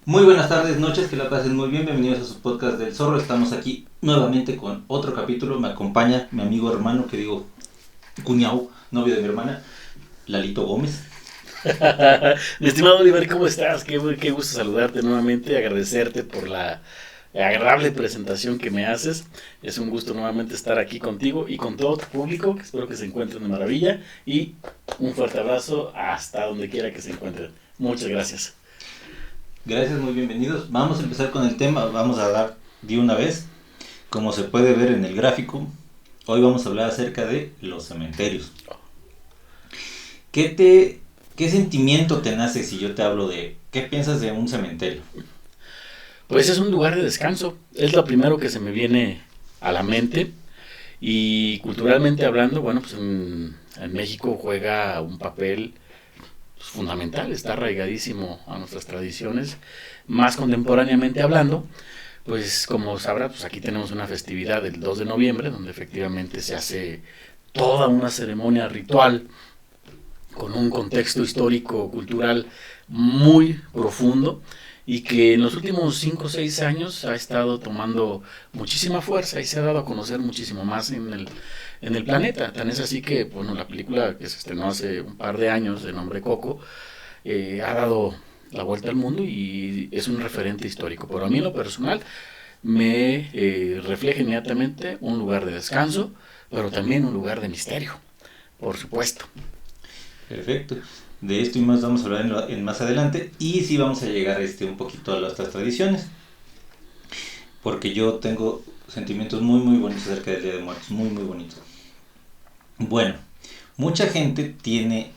Muy buenas tardes, noches, que la pasen muy bien. Bienvenidos a su podcast del Zorro. Estamos aquí nuevamente con otro capítulo. Me acompaña mi amigo hermano, que digo, cuñado, novio de mi hermana, Lalito Gómez. Mi estimado Oliver, ¿cómo estás? Qué gusto saludarte nuevamente, agradecerte por la agradable presentación que me haces. Es un gusto nuevamente estar aquí contigo y con todo tu público, que espero que se encuentren de maravilla. Y un fuerte abrazo hasta donde quiera que se encuentren. Muchas gracias. Gracias, muy bienvenidos. Vamos a empezar con el tema. Vamos a hablar de una vez. Como se puede ver en el gráfico, hoy vamos a hablar acerca de los cementerios. ¿Qué sentimiento te nace si yo te hablo de qué piensas de un cementerio? Pues es un lugar de descanso, es lo primero que se me viene a la mente. Y culturalmente hablando, bueno, pues en México juega un papel fundamental, está arraigadísimo a nuestras tradiciones. Más contemporáneamente hablando, pues como sabrá, pues aquí tenemos una festividad del 2 de noviembre, donde efectivamente se hace toda una ceremonia ritual con un contexto histórico, cultural muy profundo, y que en los últimos 5 o 6 años ha estado tomando muchísima fuerza y se ha dado a conocer muchísimo más en el planeta. Tan es así que, bueno, la película que se estrenó hace un par de años de nombre Coco ha dado la vuelta al mundo y es un referente histórico. Pero a mí en lo personal me refleja inmediatamente un lugar de descanso, pero también un lugar de misterio, por supuesto. Perfecto. De esto y más vamos a hablar en más adelante. Y sí vamos a llegar un poquito a nuestras tradiciones. Porque yo tengo sentimientos muy muy bonitos acerca del Día de Muertos. Muy muy bonitos. Bueno, mucha gente tiene,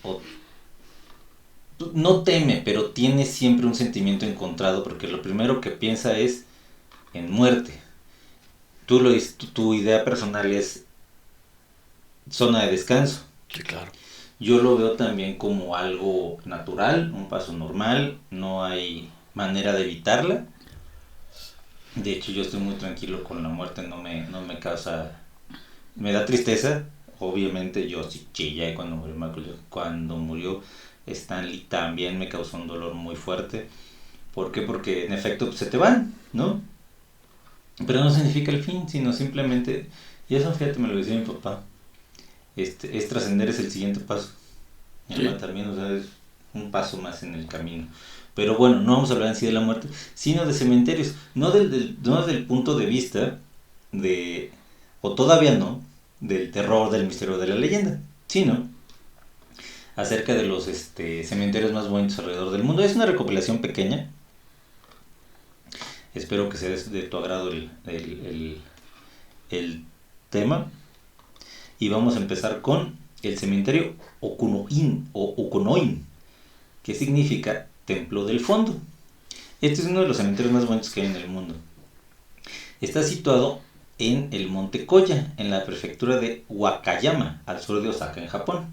no teme, pero tiene siempre un sentimiento encontrado. Porque lo primero que piensa es en muerte. Tu idea personal es zona de descanso. Sí, claro. Yo lo veo también como algo natural, un paso normal, no hay manera de evitarla. De hecho, yo estoy muy tranquilo con la muerte, no me causa, me da tristeza. Obviamente yo sí chillé cuando murió Michael, cuando murió Stanley también me causó un dolor muy fuerte. ¿Por qué? Porque en efecto pues, se te van, ¿no? Pero no significa el fin, sino simplemente, y eso fíjate, me lo decía mi papá, es trascender, es el siguiente paso. Sí. También, o sea, es un paso más en el camino. Pero bueno, no vamos a hablar en sí de la muerte, sino de cementerios. No desde el punto de vista de, o todavía no, del terror, del misterio, de la leyenda, sino acerca de los cementerios más bonitos alrededor del mundo. Es una recopilación pequeña. Espero que sea de tu agrado el tema. Y vamos a empezar con el cementerio Okunoin o Ukonoin, que significa templo del fondo. Este es uno de los cementerios más bonitos que hay en el mundo. Está situado en el monte Koya, en la prefectura de Wakayama, al sur de Osaka, en Japón.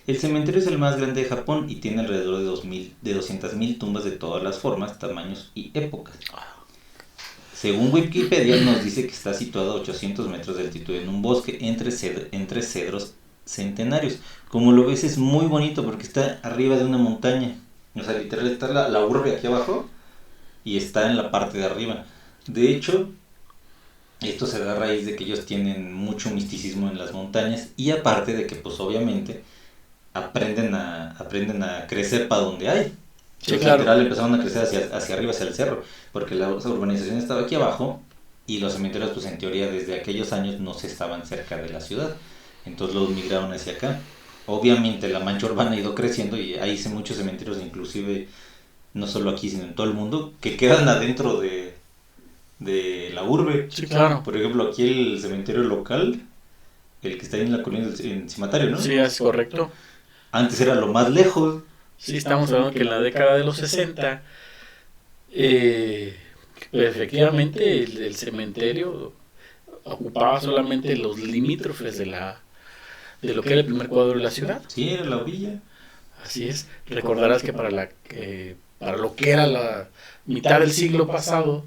El cementerio es el más grande de Japón y tiene alrededor de 200.000 tumbas de todas las formas, tamaños y épocas. Según Wikipedia nos dice que está situado a 800 metros de altitud en un bosque entre cedros centenarios. Como lo ves es muy bonito porque está arriba de una montaña. O sea, literal está la urbe aquí abajo y está en la parte de arriba. De hecho, esto se da a raíz de que ellos tienen mucho misticismo en las montañas y aparte de que pues obviamente aprenden a crecer para donde hay. Sí, Los claro. literal empezaron a crecer hacia arriba, hacia el cerro, porque la urbanización estaba aquí abajo y los cementerios pues en teoría desde aquellos años no se estaban cerca de la ciudad, entonces los migraron hacia acá. Obviamente la mancha urbana ha ido creciendo y hay muchos cementerios, inclusive no solo aquí sino en todo el mundo, que quedan adentro de la urbe. Sí, claro. Por ejemplo, aquí el cementerio local, el que está ahí en la colina en Cimatario, ¿no? Sí, es correcto. Antes era lo más lejos. Sí, estamos hablando que en la década de los 60, efectivamente el cementerio ocupaba solamente los limítrofes de lo que era el primer cuadro de la ciudad. Sí, era la orilla. Así es. Recordarás que para lo que era la mitad del siglo pasado,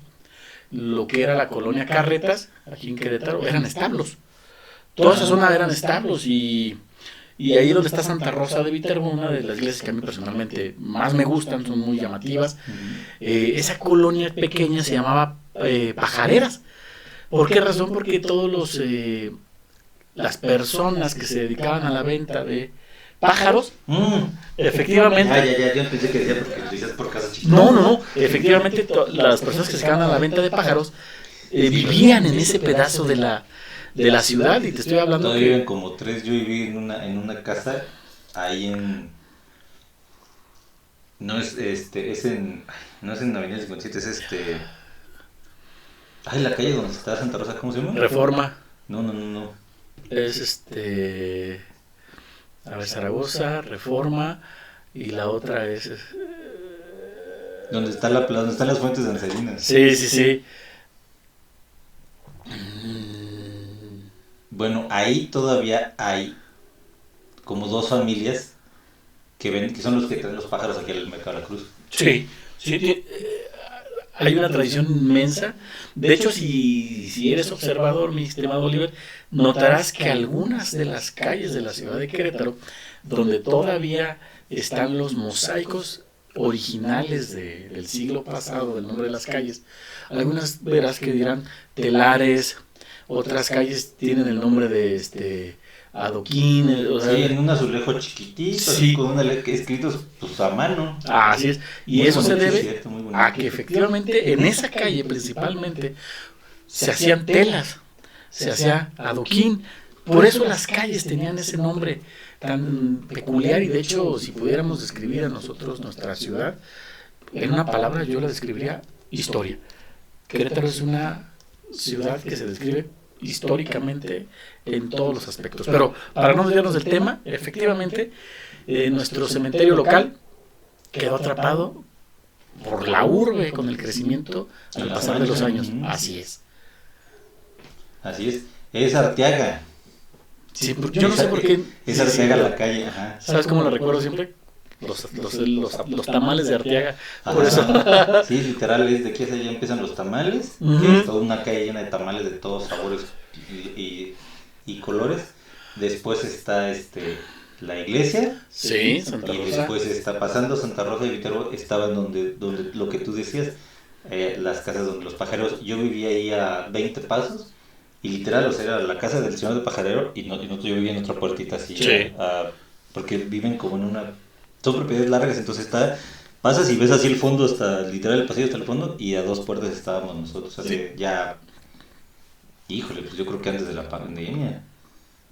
lo que era la colonia Carretas, aquí en Querétaro, eran establos. Toda esa zona eran establos y Y ahí donde está Santa Rosa de Viterbo, una de las iglesias que a mí personalmente más me gustan, son muy llamativas. Esa colonia pequeña se llamaba Pajareras. ¿Por qué razón? Porque todos las personas que se dedicaban a la venta de pájaros, efectivamente. Ya, yo pensé que decía porque lo dices por casa chiquita. No, efectivamente las personas que se dedicaban a la venta de pájaros vivían en ese pedazo de la ciudad, y te estoy hablando Todavía viven como 3, yo viví en una casa ahí en... No es no es en Avenida 57, es Ay, la calle donde está Santa Rosa, ¿cómo se llama? Reforma. No. Es a ver, Zaragoza, Reforma, y la otra es... Donde está donde están las fuentes de Anselinas. Sí. Bueno, ahí todavía hay como 2 familias que son los que traen los pájaros aquí al mercado de la Cruz. Sí. Hay una tradición inmensa. De hecho, si eres observador, mi estimado Oliver, notarás que algunas de las calles de la ciudad de Querétaro, donde todavía están los mosaicos originales del siglo pasado, del nombre de las calles, algunas verás que dirán telares, otras calles tienen el nombre de adoquín, sí, en un azulejo chiquitito, sí, con escritos pues, a mano. Así es, y muy eso bonito, se debe cierto, a que efectivamente en esa calle principalmente se hacían telas, se hacía adoquín, por eso las calles tenían ese nombre tan peculiar. Y de hecho, si pudiéramos describir a nosotros nuestra ciudad en una palabra, yo la describiría historia. Querétaro es una ciudad que se describe históricamente en todos los aspectos. Pero para no desviarnos del tema, efectivamente, nuestro cementerio local quedó atrapado por la urbe con el crecimiento al pasar de los años. Así es. Es Arteaga. Sí, yo no sé por qué. Es Arteaga la calle, ajá. ¿Sabes cómo lo recuerdo siempre? Los tamales de Arteaga. Por eso. Sí, literal, es de aquí hacia allá empiezan los tamales, que es toda una calle llena de tamales de todos sabores y colores. Después está la iglesia. Sí, Santa Rosa. Y después está pasando Santa Rosa y Viterbo, estaban donde lo que tú decías, las casas donde los pajareros. Yo vivía ahí a 20 pasos. Y literal, o sea, era la casa del señor de pajarero y no, yo vivía en otra puertita así. Sí. Porque viven como en una... Son propiedades largas, entonces pasas y ves así el fondo hasta, literal, el pasillo hasta el fondo, y a 2 puertas estábamos nosotros. Hace ya... Híjole, pues yo creo que antes de la pandemia.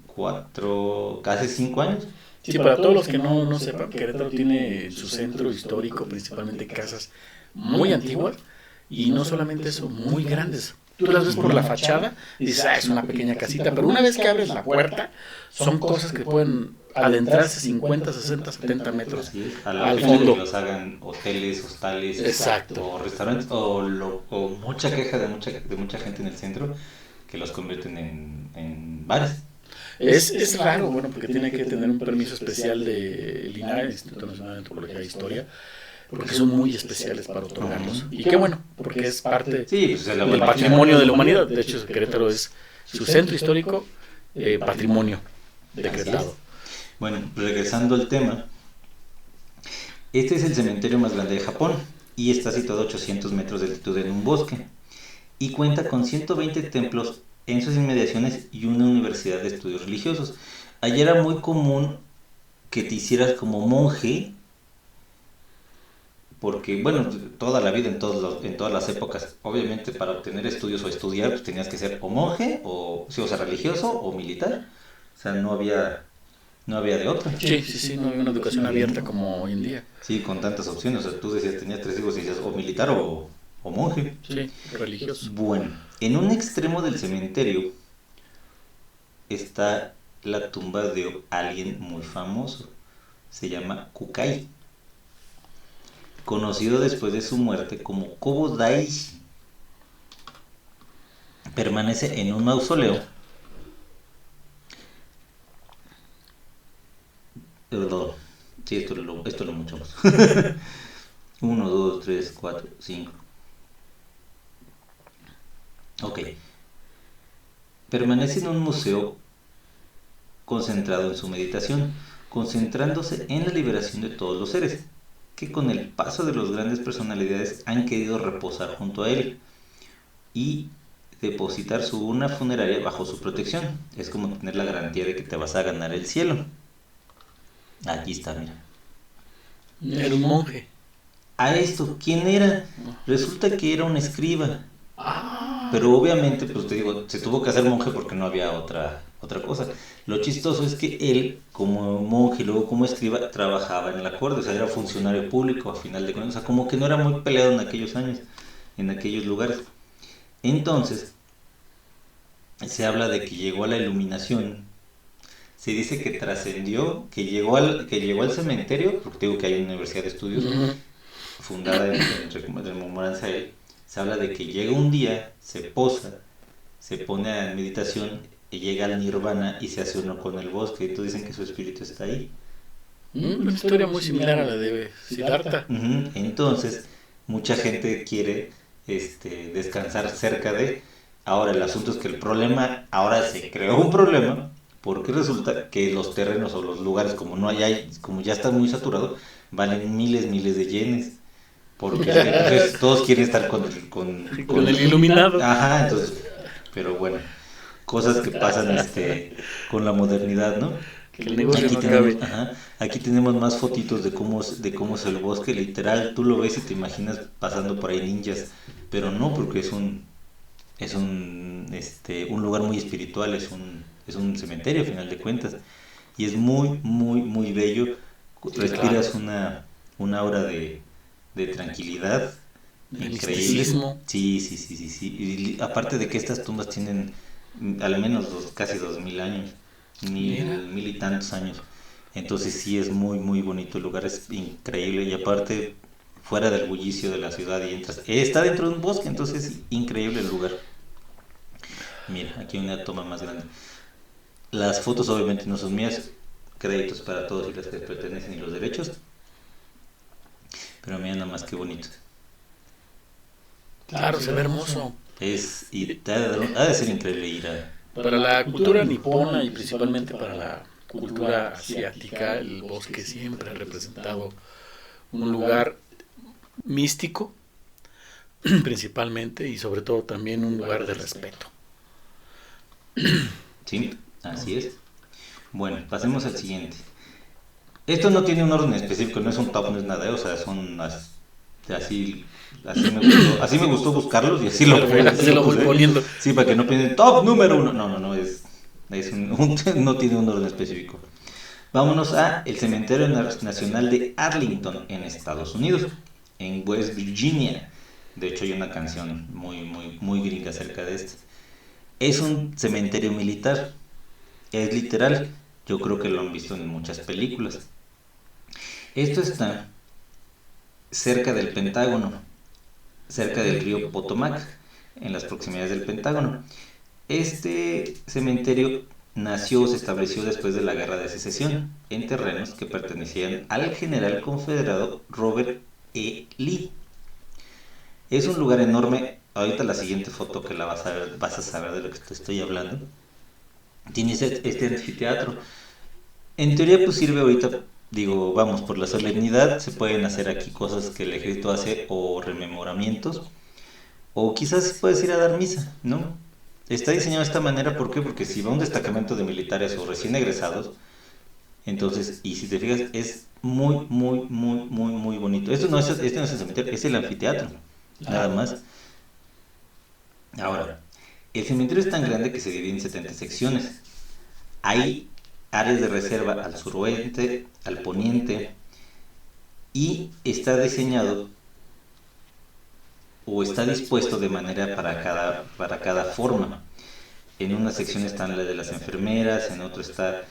4, casi 5 años. Sí, para todos los que no sepan, Querétaro tiene su centro histórico, principalmente casas muy antiguas, y no solamente eso, muy grandes. Tú las ves por la fachada y dices, es una pequeña casita, pero una vez que abres la puerta, son cosas que pueden adentrarse 50, 60, 70 metros al fondo. Que los hagan hoteles, hostales, exacto, o restaurantes, o mucha queja de mucha gente en el centro que los convierten en bares. Es raro, bueno, porque tiene que tener un permiso especial de INAH, Instituto Nacional de Antropología e Historia, porque son muy especiales para otorgarlos. Y qué bueno, porque es parte del patrimonio de la humanidad. De hecho, Querétaro es su centro histórico, patrimonio decretado. Bueno, regresando al tema, este es el cementerio más grande de Japón y está situado a 800 metros de altitud en un bosque y cuenta con 120 templos en sus inmediaciones y una universidad de estudios religiosos. Allí era muy común que te hicieras como monje, porque, bueno, toda la vida, en todas las épocas, obviamente para obtener estudios o estudiar, pues tenías que ser o monje, o sea, religioso o militar. O sea, no había de otra. Sí, no había una educación abierta como hoy en día. Sí, con tantas opciones. O sea, tú decías, tenías 3 hijos y decías, o militar o monje. Sí, religioso. Bueno, en un extremo del cementerio está la tumba de alguien muy famoso. Se llama Kukai, conocido después de su muerte como Kobo Daishi. Permanece en un mausoleo. Perdón, sí, esto lo mucho más. 1, 2, 3, 4, 5. Ok. Permanece en un museo concentrado en su meditación, concentrándose en la liberación de todos los seres, que con el paso de las grandes personalidades han querido reposar junto a él y depositar su urna funeraria bajo su protección. Es como tener la garantía de que te vas a ganar el cielo. Aquí está, mira. Era un monje. A esto, ¿quién era? Resulta que era un escriba. Pero obviamente, pues te digo, se tuvo que hacer monje porque no había otra cosa. Lo chistoso es que él, como monje y luego como escriba, trabajaba en la corte, o sea, era funcionario público a final de cuentas, o sea, como que no era muy peleado en aquellos años, en aquellos lugares. Entonces, se habla de que llegó a la iluminación, se dice que trascendió, que llegó al cementerio, porque digo que hay una universidad de estudios fundada en rememoranza a él. Se habla de que llega un día, se posa, se pone en meditación y llega al nirvana y se hace uno con el bosque, y todos dicen que su espíritu está ahí. Una historia muy similar a la de Siddhartha. Entonces, mucha gente quiere descansar cerca de... Ahora, el asunto es que el problema, ahora se creó un problema, porque resulta que los terrenos o los lugares, como ya está muy saturado, valen miles de yenes. Porque entonces todos quieren estar con el iluminado. Ajá, entonces, pero bueno, cosas que pasan con la modernidad, ¿no? Que el negocio no cabe. Aquí tenemos más fotitos de cómo es el bosque, literal, tú lo ves y te imaginas pasando por ahí ninjas, pero no, porque es un lugar muy espiritual, es un cementerio a final de cuentas, y es muy, muy, muy bello. Respiras una aura de tranquilidad increíble. Sí. Y aparte de que estas tumbas tienen al menos casi 2000 años, mil y tantos años. Entonces sí es muy, muy bonito el lugar, es increíble. Y aparte, fuera del bullicio de la ciudad y entras, está dentro de un bosque, entonces es increíble el lugar. Mira, aquí hay una toma más grande. Las fotos obviamente no son mías, créditos para todos y las que pertenecen y los derechos. Pero mira nada más que bonito. Claro, se ve hermoso. Ha de ser increíble ir a... Para la cultura nipona y principalmente para la cultura asiática, el bosque siempre ha representado un lugar místico, principalmente, y sobre todo también un lugar de respeto. Sí, así es. Bueno, pasemos al siguiente. Esto no tiene un orden específico, no es un top, no es nada, o sea, son así me gustó buscarlos y así lo voy poniendo. Sí, para que no piensen top número 1. No, no tiene un orden específico. Vámonos a el Cementerio Nacional de Arlington en Estados Unidos, en West Virginia. De hecho hay una canción muy, muy, muy gringa acerca de esto. Es un cementerio militar, es literal. Yo creo que lo han visto en muchas películas. Esto está cerca del Pentágono, cerca del río Potomac, en las proximidades del Pentágono. Este cementerio se estableció después de la Guerra de Secesión, en terrenos que pertenecían al general confederado Robert E. Lee. Es un lugar enorme. Ahorita la siguiente foto que la vas a ver, vas a saber de lo que te estoy hablando. Tiene este anfiteatro. En teoría pues sirve ahorita, digo, vamos, por la solemnidad se pueden hacer aquí cosas que el ejército hace o rememoramientos, o quizás puedes ir a dar misa, ¿no? Está diseñado de esta manera, ¿por qué? Porque si va un destacamento de militares o recién egresados, entonces, y si te fijas, es muy, muy, muy, muy, muy bonito. Este no es el cementerio, es el anfiteatro, nada más. Ahora, el cementerio es tan grande que se divide en 70 secciones. Hay áreas de reserva al suroeste, al poniente, y está diseñado o está dispuesto de manera para cada forma. En una sección están las de las enfermeras, en otra está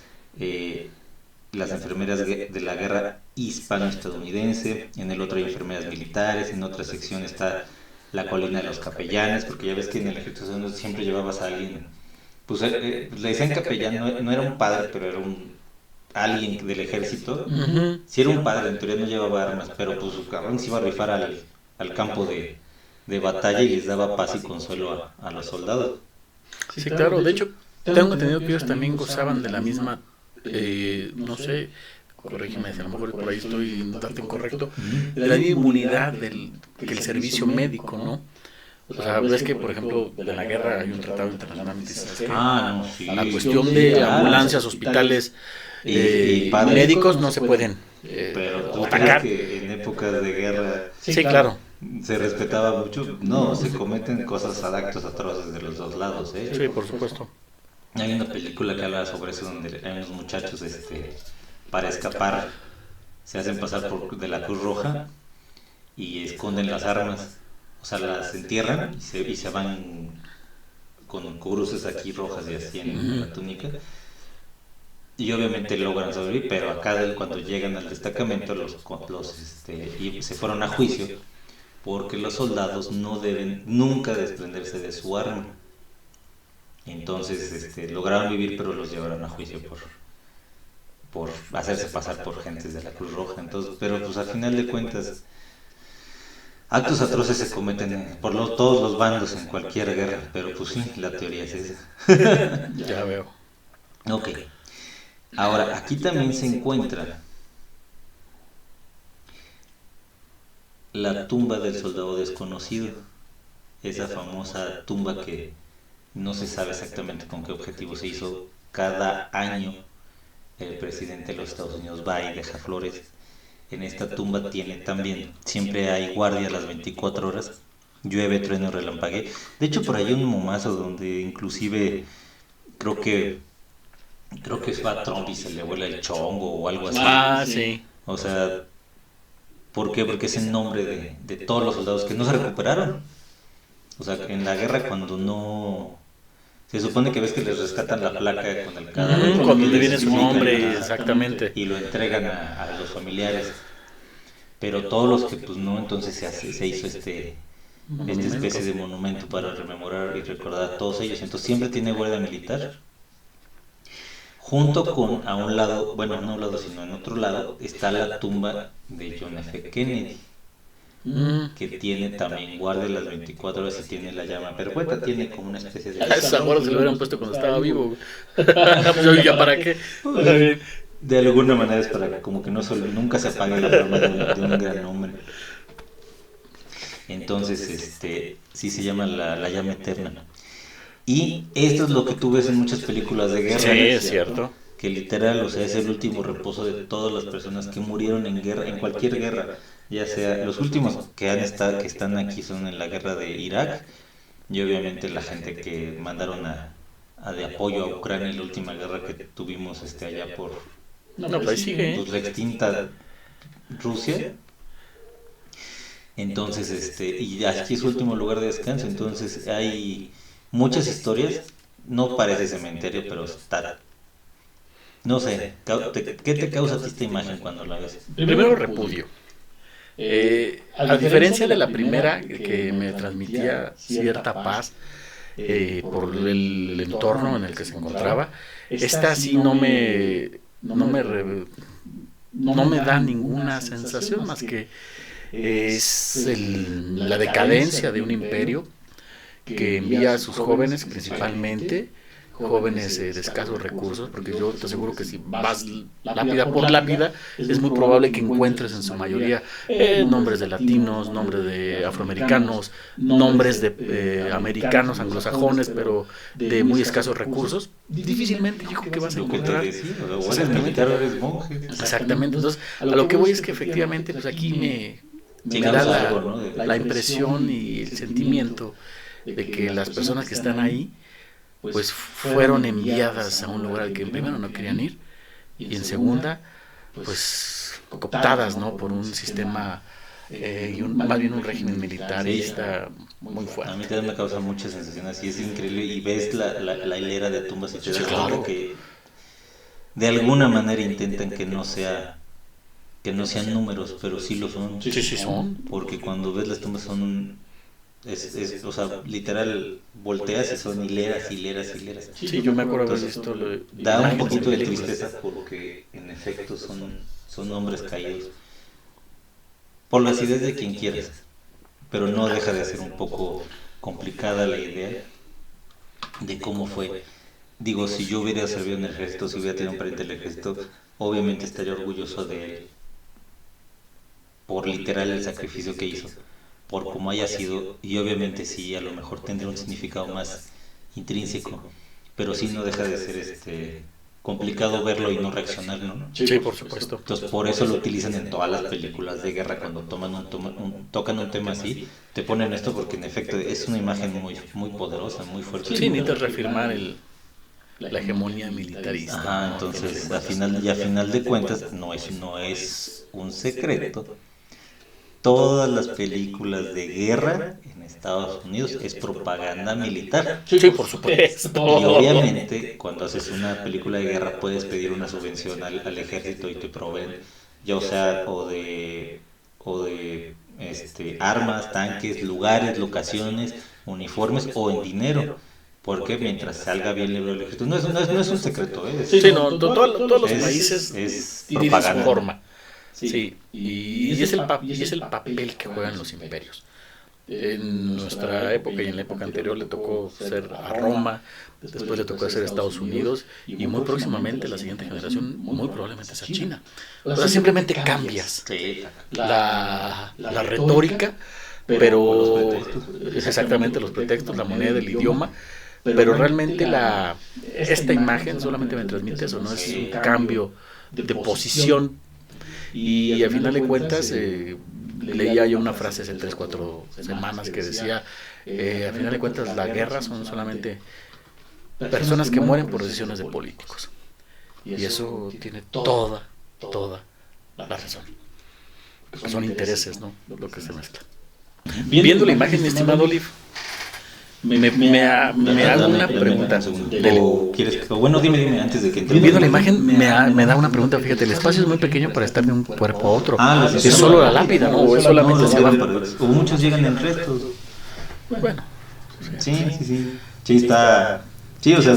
las enfermeras de la guerra hispano-estadounidense, en el otro hay enfermeras militares, en otra sección está la colina de los capellanes, porque ya ves que en el ejército siempre llevabas a alguien, pues le decían capellán, no era un padre, pero era alguien del ejército. Sí era un padre, en teoría no llevaba armas, pero pues su cabrón se iba a rifar al campo de batalla y les daba paz y consuelo a los soldados. Sí, claro, de hecho, Tengo entendido que ellos también gozaban de la misma, no sé, corrígeme, si a lo mejor por ahí estoy en dato incorrecto, de la misma inmunidad que el servicio médico, ¿no? O sea, ves que, por ejemplo, en la guerra hay un tratado internacional que dice, ¿sabes qué? No, sí. La cuestión de ambulancias, hospitales, médicos no se pueden pero tú atacar. crees que en épocas de guerra Sí, claro. se respetaba mucho. No, se cometen cosas, actos atroces de los dos lados, ¿eh? Sí, por supuesto. Hay una película que habla sobre eso, donde hay unos muchachos, para escapar, se hacen pasar por de la Cruz Roja y esconden las armas, o sea, las entierran y se van con cruces aquí rojas y así en la túnica. Y obviamente logran sobrevivir, pero acá cuando llegan al destacamento y se fueron a juicio porque los soldados no deben nunca desprenderse de su arma. Entonces lograron vivir, pero los llevaron a juicio por hacerse pasar por gentes de la Cruz Roja. Entonces, pero pues al final de cuentas, actos atroces se cometen por todos los bandos en cualquier guerra, pero pues sí, la teoría es esa. Ya veo. Ok. Ahora, aquí también se encuentra la tumba del soldado desconocido, esa famosa tumba que no se sabe exactamente con qué objetivo se hizo. Cada año el presidente de los Estados Unidos va y deja flores. En esta tumba tiene también, siempre hay guardia a las 24 horas, llueve, trueno, relampague. De hecho, por ahí hay un momazo donde inclusive creo que va Trump y se le vuela el chongo o algo así. Sí. O sea, ¿por qué? Porque es en nombre de todos los soldados que no se recuperaron. O sea, en la guerra cuando no... Se supone que ves que les rescatan la placa con el cadáver. Cuando le viene su nombre, exactamente. Y lo entregan a los familiares. Pero todos los que pues no, entonces se hizo esta especie de monumento para rememorar y recordar a todos ellos. Entonces siempre tiene guardia militar. Junto con, a un lado, bueno, no a un lado, sino en otro lado, está la tumba de John F. Kennedy, que tiene también guardia las 24 horas y tiene la llama perpetua, tiene como una especie de... Esa guarda se lo hubieran puesto cuando estaba vivo. Pues, ¿ya para qué? De alguna manera es para que como que nunca se apague la llama de un gran hombre. Entonces, sí se llama la llama eterna. Y esto es lo que tú ves en muchas películas de guerra. Sí, es cierto. Que literal, o sea, es el último reposo de todas las personas que murieron en guerra, en cualquier guerra. Ya sea, los últimos que están aquí son en la guerra de Irak, y obviamente la gente que mandaron de apoyo a Ucrania en la última guerra que tuvimos allá por pues ahí sigue. Pues la extinta Rusia. Entonces, y aquí es su último lugar de descanso. Entonces hay muchas historias. No parece cementerio, pero está... No sé, ¿qué te causa a ti esta imagen cuando la ves? Primero, repudio. A diferencia de la primera, que me transmitía cierta paz por el entorno en el que se encontraba, esta sí no me da ninguna sensación más que es la decadencia de un imperio que envía a sus jóvenes, principalmente jóvenes de escasos recursos, porque yo te aseguro que si vas lápida por lápida, es muy probable que encuentres en su mayoría nombres de latinos, nombres de afroamericanos, nombres de americanos anglosajones, pero de muy escasos recursos. Difícilmente yo creo que vas a encontrar. Exactamente. Entonces, a lo que voy es que efectivamente, pues aquí me da la impresión y el sentimiento de que las personas que están ahí pues fueron enviadas a un lugar al que en primero no querían ir y en segunda pues cooptadas, ¿no?, por un sistema y más bien un régimen militarista muy fuerte. A mí también me causa mucha sensación así, es increíble, y ves la hilera de tumbas y te das cuenta que de alguna manera intentan que no sean números, pero sí lo son. Sí son. Porque cuando ves las tumbas son... o sea, literal, volteas y son hileras. Sí, yo me acuerdo haber visto. Da un poquito de tristeza porque en efecto son hombres caídos. Por las ideas de quien quieras. Pero no deja de ser un poco complicada la idea de cómo fue digo, si yo hubiera servido en el ejército, si hubiera tenido un pariente del ejército, obviamente estaría orgulloso de él por literal el sacrificio que hizo, por cómo haya sido, y obviamente sí, a lo mejor tendría un significado más intrínseco, pero sí no deja de ser complicado verlo y no reaccionar, ¿no? Sí, por supuesto. Entonces por eso lo utilizan en todas las películas de guerra cuando tocan un tema así, te ponen esto porque en efecto es una imagen muy, muy poderosa, muy fuerte. Sí, necesitas reafirmar la hegemonía militarista. Ajá, entonces a final de cuentas no es un secreto. Todas las películas de guerra en Estados Unidos es propaganda militar. Sí, por supuesto. Y obviamente cuando haces una película de guerra puedes pedir una subvención al ejército y te proveen, ya sea o de armas, tanques, lugares, locaciones, uniformes o en dinero. Porque mientras salga bien el ejército, no es un secreto, Sí, no, todos los países tienen su forma. Sí, y es el papel que juegan los imperios. En nuestra época y en la época anterior le tocó ser a Roma, después le tocó ser a Estados Unidos y muy próximamente la siguiente generación muy probablemente sea China. O sea, simplemente cambias la retórica, pero es exactamente los pretextos, la moneda, el idioma, pero realmente esta imagen solamente me transmite eso, no es un cambio de posición. Y al final de cuentas, leía yo una frase hace 3-4 semanas que decía, al final de cuentas la guerra son solamente personas que mueren por decisiones de políticos. Y eso tiene toda la razón. Porque son intereses, ¿no? Lo que se mezcla. Viendo la imagen, mi estimado Olive, me hago una pregunta. Bueno, dime antes de que entre. Viendo la imagen me da una pregunta, fíjate, el espacio es muy pequeño para estar de un cuerpo a otro. Es solo la lápida, ¿no? O es solamente hacia abajo. O muchos llegan en restos. Bueno. Sí, está. Sí, o sea,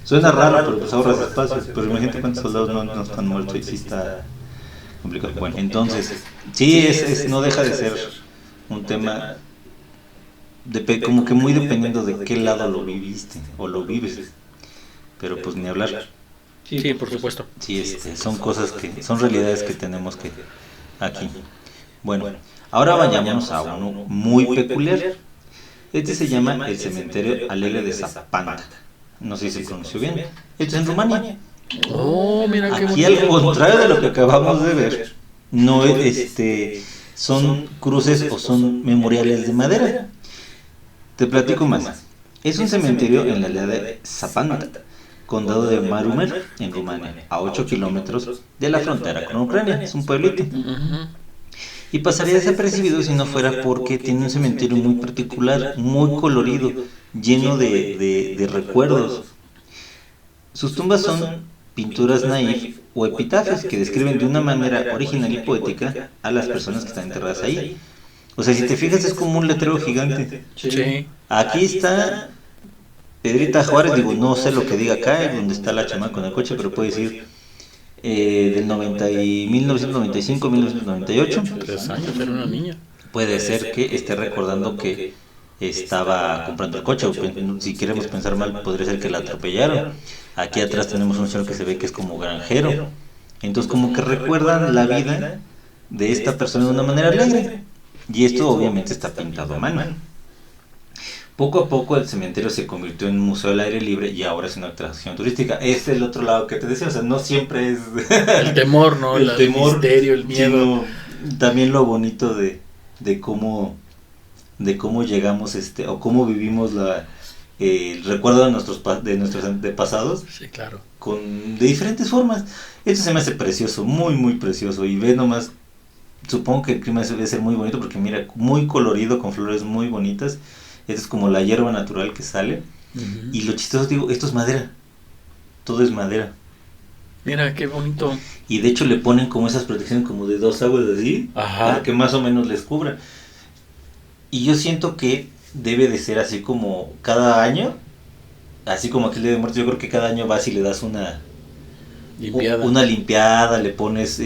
suena raro, pero pues ahorras espacio. Pero imagínate cuántos soldados no están muertos y sí está complicado. Bueno, entonces, sí, no deja de ser un tema como que muy dependiendo de qué lado lo viviste o lo vives, pero pues ni hablar. Sí, por supuesto. Sí, son cosas son realidades que tenemos que aquí. Bueno, ahora vayámonos a uno muy peculiar. Este se llama el Cementerio Alegre de Zapanta. No sé si se pronunció bien. Esto es en Rumania. Oh, mira qué aquí al contrario de lo que acabamos de ver, no son cruces o son memoriales de madera. Te platico más. Es un cementerio en la aldea de Zapanta, condado de Marumer, en Rumania, a 8 kilómetros de la frontera con Ucrania. Es un pueblito. Y pasaría desapercibido si no fuera porque tiene un cementerio muy particular, muy colorido, lleno de recuerdos. Sus tumbas son pinturas naif o epitafios que describen de una manera original y poética a las personas que están enterradas ahí. O sea, si te fijas es como un letrero gigante. Sí. Aquí está Pedrita Juárez, digo, no sé lo que diga acá, donde está la chamaca con el coche, pero puede decir del 1995, 1998. 3 años, era una niña. Puede ser que esté recordando que estaba comprando el coche, o si queremos pensar mal, podría ser que la atropellaron. Aquí atrás tenemos un señor que se ve que es como granjero. Entonces como que recuerdan la vida de esta persona de una manera alegre. Y esto obviamente está pintado a mano. Poco a poco el cementerio se convirtió en un museo al aire libre y ahora es una atracción turística. Es el otro lado que te decía, o sea, no siempre es el temor, ¿no? El misterio, el miedo. También lo bonito de cómo llegamos o cómo vivimos el recuerdo de nuestros antepasados. Sí, claro. De diferentes formas. Esto se me hace precioso, muy muy precioso, y ve nomás. Supongo que el clima debe ser muy bonito porque mira, muy colorido, con flores muy bonitas. Esta es como la hierba natural que sale. Uh-huh. Y lo chistoso, digo, esto es madera. Todo es madera. Mira, qué bonito. Y de hecho le ponen como esas protecciones como de 2 aguas así. Ajá. Para que más o menos les cubra. Y yo siento que debe de ser así como cada año. Así como aquel Día de Muertos, yo creo que cada año vas y le das una limpiada, le pones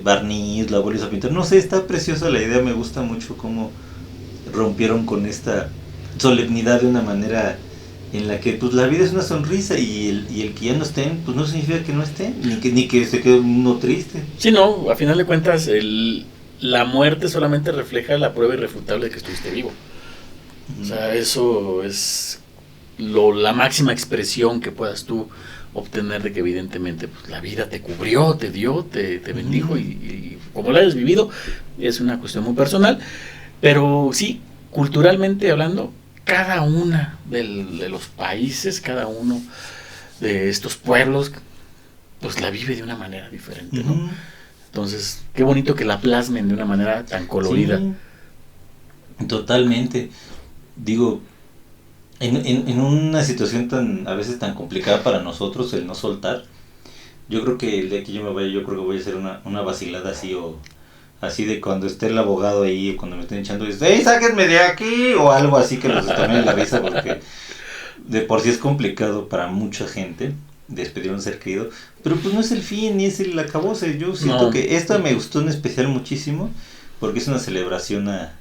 barniz, la vuelves a pintar. No sé, está preciosa la idea, me gusta mucho cómo rompieron con esta solemnidad de una manera en la que pues la vida es una sonrisa y el que ya no estén, pues no significa que no estén, ni que se quede uno triste. Sí, no, a final de cuentas la muerte solamente refleja la prueba irrefutable de que estuviste vivo. O sea, eso es la máxima expresión que puedas tú obtener de que evidentemente pues, la vida te cubrió, te dio, te bendijo y como la hayas vivido es una cuestión muy personal, pero sí, culturalmente hablando, cada una de los países, cada uno de estos pueblos, pues la vive de una manera diferente, ¿no? Entonces, qué bonito que la plasmen de una manera tan colorida. Sí, totalmente. Digo, en una situación tan a veces tan complicada para nosotros, el no soltar, yo creo que el día que yo me vaya, yo creo que voy a hacer una vacilada así, o así de cuando esté el abogado ahí, cuando me estén echando, dice, ¡ey, sáquenme de aquí! O algo así que los también la risa, porque de por sí es complicado para mucha gente despedir a un ser querido, pero pues no es el fin ni es el acabose. Yo siento que esta me gustó en especial muchísimo porque es una celebración a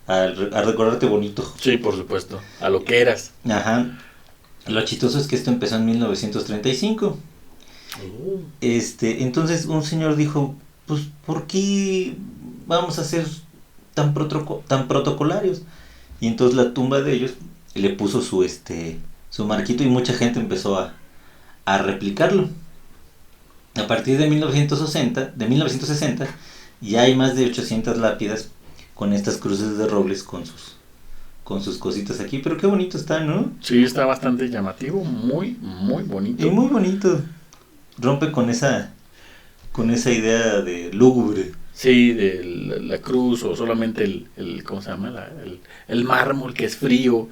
recordarte bonito. Sí, por supuesto, a lo que eras. Ajá. Lo chistoso es que esto empezó en 1935. Entonces un señor dijo, pues ¿por qué vamos a ser tan protocolarios? Y entonces la tumba de ellos le puso su marquito y mucha gente empezó a replicarlo. A partir de 1960 ya hay más de 800 lápidas con estas cruces de robles con sus cositas aquí, pero qué bonito está, ¿no? Sí, está bastante llamativo, muy, muy bonito. Y muy bonito. Rompe con esa idea de lúgubre. Sí, de la cruz o solamente el ¿cómo se llama? El mármol que es frío.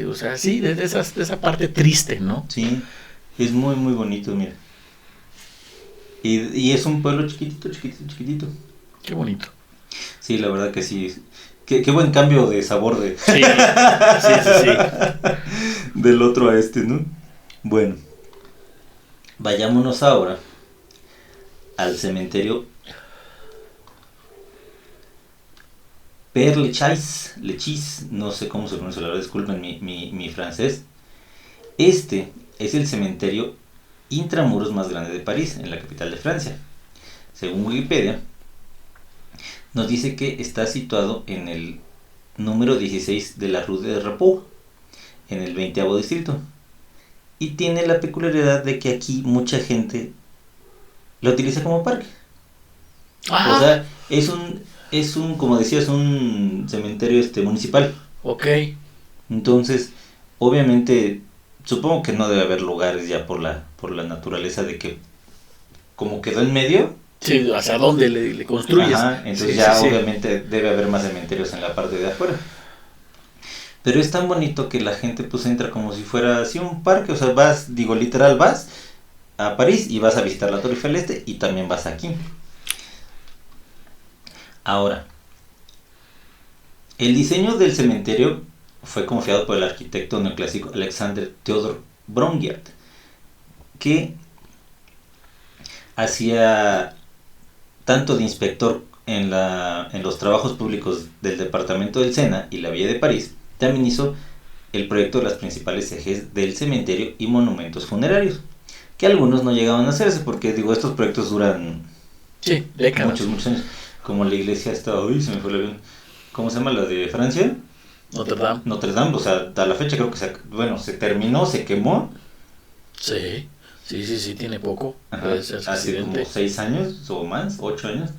O sea, sí, de esa parte triste, ¿no? Sí, es muy, muy bonito, mira. Y es un pueblo chiquitito. Qué bonito. Sí, la verdad que sí. Qué buen cambio de sabor de... Sí. Del otro a este, ¿no? Bueno, vayámonos ahora al cementerio Père Lachaise, no sé cómo se pronuncia, la verdad, disculpen mi francés. Este es el cementerio intramuros más grande de París, en la capital de Francia. Según Wikipedia, nos dice que está situado en el número 16 de la Rue de Repos, en el 20º distrito. Y tiene la peculiaridad de que aquí mucha gente lo utiliza como parque. O sea, es un, como decías, un cementerio municipal. Ok. Entonces, obviamente, supongo que no debe haber lugares ya por la naturaleza de que como quedó en medio. Sí, ¿hacia dónde le construyes? Ajá, entonces obviamente debe haber más cementerios en la parte de afuera. Pero es tan bonito que la gente pues entra como si fuera así un parque, o sea, literal vas a París y vas a visitar la Torre Eiffel y también vas aquí. Ahora, el diseño del cementerio fue confiado por el arquitecto neoclásico Alexander Theodor Brongniart, que hacía tanto de inspector en los trabajos públicos del departamento del Sena y la Villa de París. También hizo el proyecto de las principales ejes del cementerio y monumentos funerarios, que algunos no llegaban a hacerse porque estos proyectos duran décadas. Muchos años, como la iglesia se me fue el avión, ¿cómo se llama la de Francia? Notre Dame, o sea, a la fecha creo que se terminó, se quemó. Sí, tiene poco. Hace como 6 años o más, 8 años,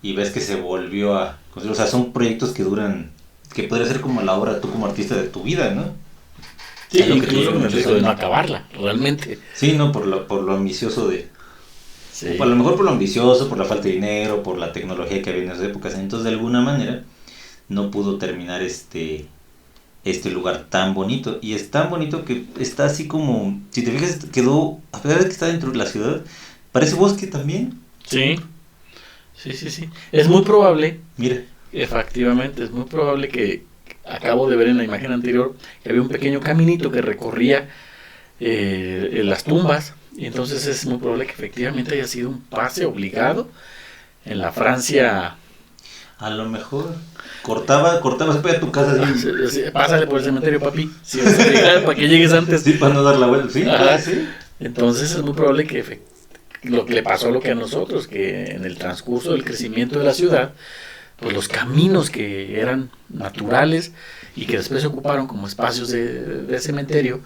y ves que se volvió a construir. O sea, son proyectos que duran, que podría ser como la obra tú como artista de tu vida, ¿no? Sí, incluso con el riesgo de no acabarla, realmente. Sí, no, por lo ambicioso de... Sí. A lo mejor por lo ambicioso, por la falta de dinero, por la tecnología que había en esas épocas. Entonces, de alguna manera, no pudo terminar este lugar tan bonito. Y es tan bonito que está así como... Si te fijas, quedó... A pesar de que está dentro de la ciudad, parece bosque también. Sí. Es muy probable... Mira. Efectivamente, es muy probable que... Acabo de ver en la imagen anterior que había un pequeño caminito que recorría las tumbas. Y entonces es muy probable que efectivamente haya sido un pase obligado en la Francia A lo mejor cortabas para tu casa así. Sí, pásale por el cementerio, papi. Si vas a llegar, para que llegues antes. Sí, para no dar la vuelta, sí, Ajá. sí. Entonces es muy probable que lo que le pasó lo que a nosotros, que en el transcurso del crecimiento de la ciudad, pues los caminos que eran naturales y que después se ocuparon como espacios de cementerio,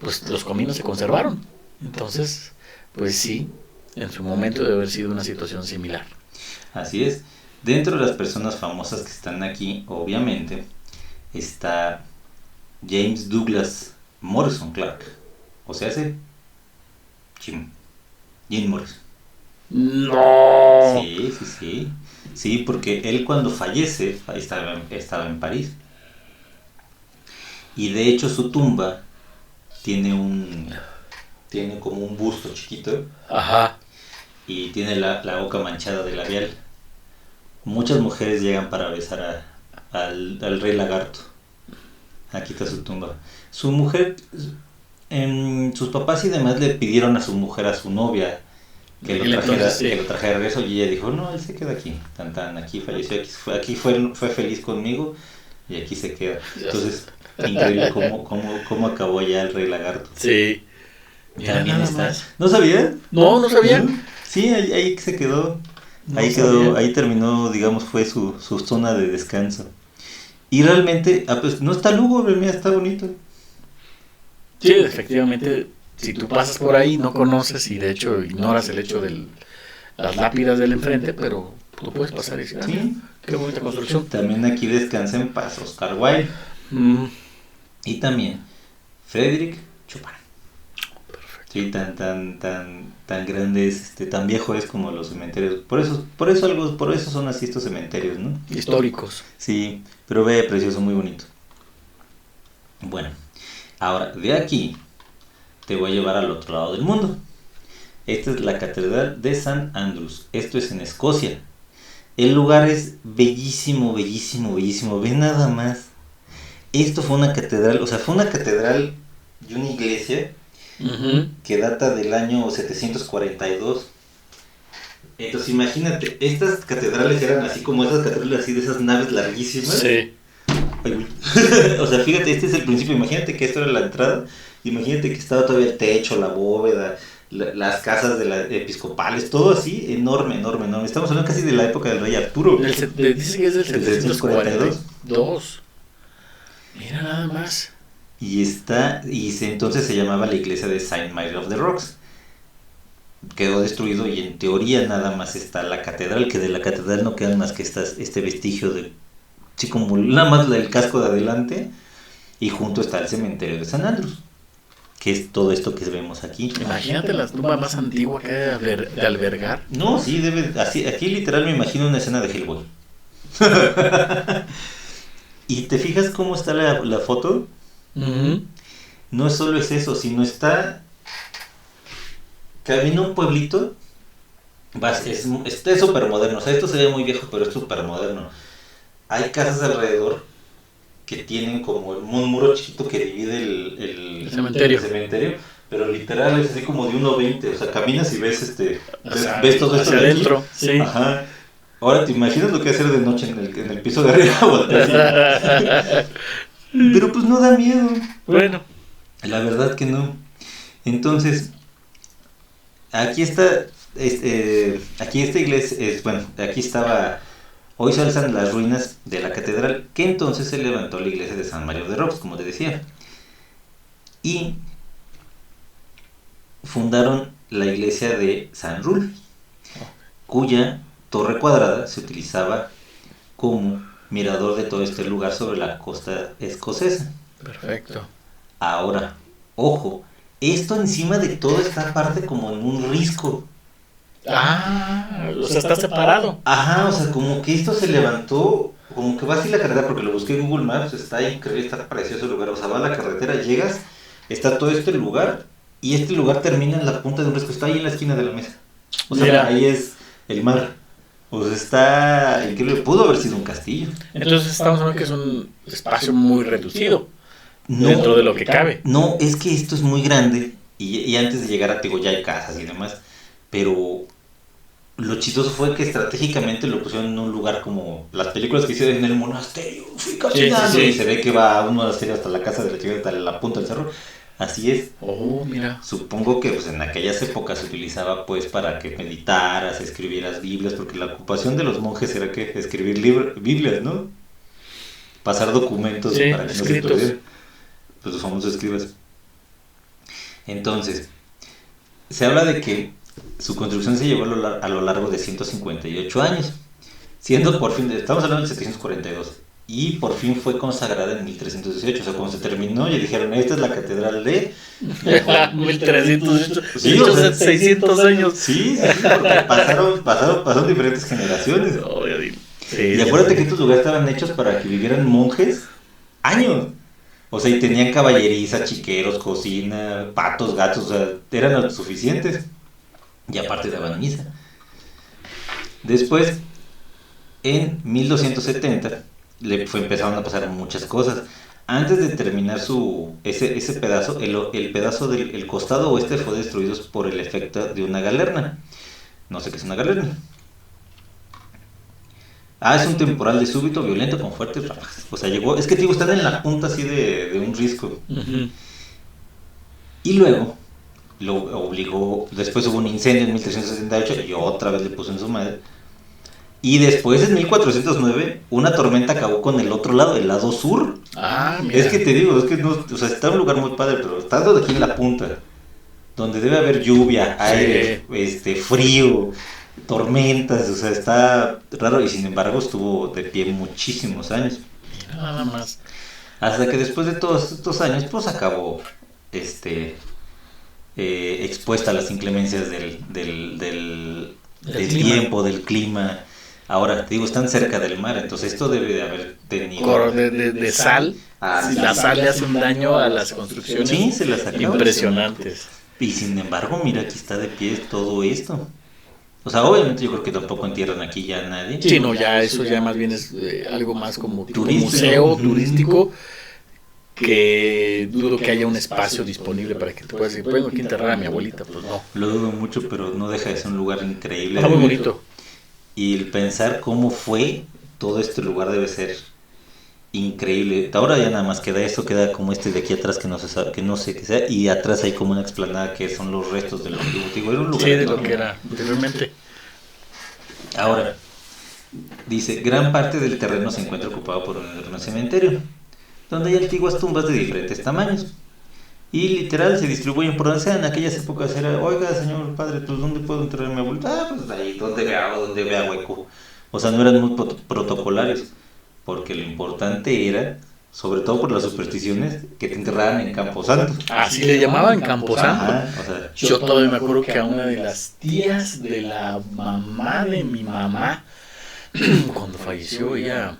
pues los caminos se conservaron. Entonces, pues sí, en su momento debe haber sido una situación similar. Así es. Dentro de las personas famosas que están aquí, obviamente, está James Douglas Morrison Clark. O sea, Jim Morrison. ¡No! Sí. Sí, porque él cuando fallece estaba en París. Y de hecho su tumba tiene como un busto chiquito. Ajá. Y tiene la boca manchada de labial. Muchas mujeres llegan para besar al rey lagarto. Aquí está su tumba. Su mujer, sus papás y demás le pidieron a su mujer, a su novia, que lo trajera de regreso, y ella dijo, no, él se queda aquí. Aquí falleció, aquí fue feliz conmigo y aquí se queda. Entonces, increíble cómo acabó ya el rey lagarto. Sí. También está. ¿No sabías? No sabía. Sí, ahí se quedó. Ahí terminó, digamos, fue su zona de descanso. Y realmente, pues no está lúgubre, mira, está bonito. Sí, efectivamente, si tú pasas por ahí, no conoces y de hecho ignoras el hecho de las lápidas del enfrente, pero tú puedes pasar y decir, sí, qué bonita construcción. También aquí descansa en paz Oscar Wilde. Y también Frédéric Chopin. Sí, tan grande es, tan viejo es como los cementerios. Por eso son así estos cementerios, ¿no? Históricos. Sí, pero ve, precioso, muy bonito. Bueno, ahora de aquí te voy a llevar al otro lado del mundo. Esta es la Catedral de St. Andrews. Esto es en Escocia. El lugar es bellísimo. Ve nada más. Esto fue una catedral, y una iglesia que data del año 742. Entonces imagínate, estas catedrales eran así como esas catedrales así de esas naves larguísimas. Sí. O sea, fíjate, este es el principio. Imagínate que esto era la entrada. Imagínate que estaba todavía el techo, la bóveda, las casas de las episcopales, todo así enorme. Estamos hablando casi de la época del rey Arturo. Dice que es del 742. Mira nada más. Entonces se llamaba la iglesia de Saint Mary of the Rocks. Quedó destruido y en teoría nada más está la catedral, que de la catedral no quedan más que este vestigio de, sí, como nada más el casco de adelante, y junto está el cementerio de San Andrews, que es todo esto que vemos aquí. Imagínate la tumba más antigua que hay de albergar. No, sí, aquí literal me imagino una escena de Hellboy. ¿Y te fijas cómo está la foto? No solo es eso, sino está camino a un pueblito. Es súper moderno. O sea, esto se ve muy viejo, pero es súper moderno. Hay casas alrededor que tienen como un muro chiquito que divide el cementerio, pero literal es así como de 1.20. O sea, caminas y ves ves todo esto hacia adentro. Sí. Ajá. Ahora te imaginas lo que hacer de noche en el piso de arriba. Pero pues no da miedo. Bueno, la verdad que no. Entonces, aquí está, aquí esta iglesia, aquí estaba, hoy se alzan las ruinas de la catedral, que entonces se levantó la iglesia de San Mario de Rocks, como te decía. Y fundaron la iglesia de San Rul, cuya torre cuadrada se utilizaba como mirador de todo este lugar sobre la costa escocesa. Perfecto. Ahora, ojo, esto encima de todo está parte como en un risco. O sea, está separado. Ajá, o sea, como que esto se levantó, como que va así la carretera, porque lo busqué en Google Maps, está increíble, está precioso el lugar. O sea, va a la carretera, llegas, está todo este lugar, y este lugar termina en la punta de un risco, está ahí en la esquina de la mesa. O sea, ahí es el mar. Pues está increíble, pudo haber sido un castillo. Entonces estamos hablando que es un espacio muy reducido, dentro de lo que cabe. No, es que esto es muy grande y antes de llegar a Tigo ya hay casas y demás, pero lo chistoso fue que estratégicamente lo pusieron en un lugar como las películas que hicieron en el monasterio. Fui caminando y se ve que va un monasterio hasta la casa de la chica, hasta la punta del cerro. Así es. Oh, mira. Supongo que pues, en aquellas épocas se utilizaba pues para que meditaras, escribieras Biblias, porque la ocupación de los monjes era que escribir Biblias, ¿no? Pasar documentos para que no se perdieran. Pues los famosos escribas. Entonces, se habla de que su construcción se llevó a lo largo de 158 años, siendo por fin, estamos hablando de 742, y por fin fue consagrada en 1318, o sea, cuando se terminó, ya dijeron, esta es la catedral de... 1318, sí, o sea, 600 años. Sí, porque pasaron diferentes generaciones. Oh, y acuérdate que estos lugares estaban hechos para que vivieran monjes años. O sea, y tenían caballeriza, chiqueros, cocina, patos, gatos, o sea, eran autosuficientes. Y aparte daban misa. Después, en 1270, empezaron a pasar muchas cosas. Antes de terminar ese pedazo, el pedazo del costado oeste fue destruido por el efecto de una galerna. No sé qué es una galerna. Es un temporal de súbito, violento, con fuertes ráfagas. O sea, llegó, es que digo, están en la punta así de un risco. Uh-huh. Y luego lo obligó, después hubo un incendio en 1378 y otra vez le puso en su madre. Y después en 1409 una tormenta acabó con el otro lado, el lado sur. Mira. Es que te digo, es que no, o sea, está en un lugar muy padre, pero está aquí en la punta, donde debe haber lluvia, aire, frío, tormentas, o sea, está raro y sin embargo estuvo de pie muchísimos años. Nada más. Hasta que después de todos estos años, pues acabó expuesta a las inclemencias del tiempo, del clima. Ahora, te digo, están cerca del mar, entonces esto debe de haber tenido... de sal. Si la sal le hace un daño a las construcciones. Sí, se las acaba. Impresionantes. Y sin embargo, mira, aquí está de pie todo esto. O sea, obviamente yo creo que tampoco entierran aquí ya a nadie. Sí, no, ya eso ya más bien es algo más como museo turístico, que dudo que haya un espacio disponible para que te puedas decir, bueno, aquí enterrar a mi abuelita, pues no. Lo dudo mucho, pero no deja de ser un lugar increíble. Está muy bonito. Y el pensar cómo fue todo este lugar debe ser increíble. Ahora ya nada más queda esto, queda como de aquí atrás que no se sabe, que no sé qué sea, y atrás hay como una explanada que son los restos de lo antiguo. Era un lugar de lo que era anteriormente. Ahora, dice, gran parte del terreno se encuentra ocupado por un enorme cementerio, donde hay antiguas tumbas de diferentes tamaños. Y literal se distribuyen por donde sea. En aquellas épocas era, oiga, señor padre, pues ¿dónde puedo enterrar a mi abuelita? Pues ahí, donde vea hueco. O sea, no eran muy protocolarios, porque lo importante era, sobre todo por las supersticiones, que te enterraran en Camposanto. Así le llamaban Camposanto. O sea, yo todavía me acuerdo que a una de las tías de la mamá de mi mamá, cuando falleció ella,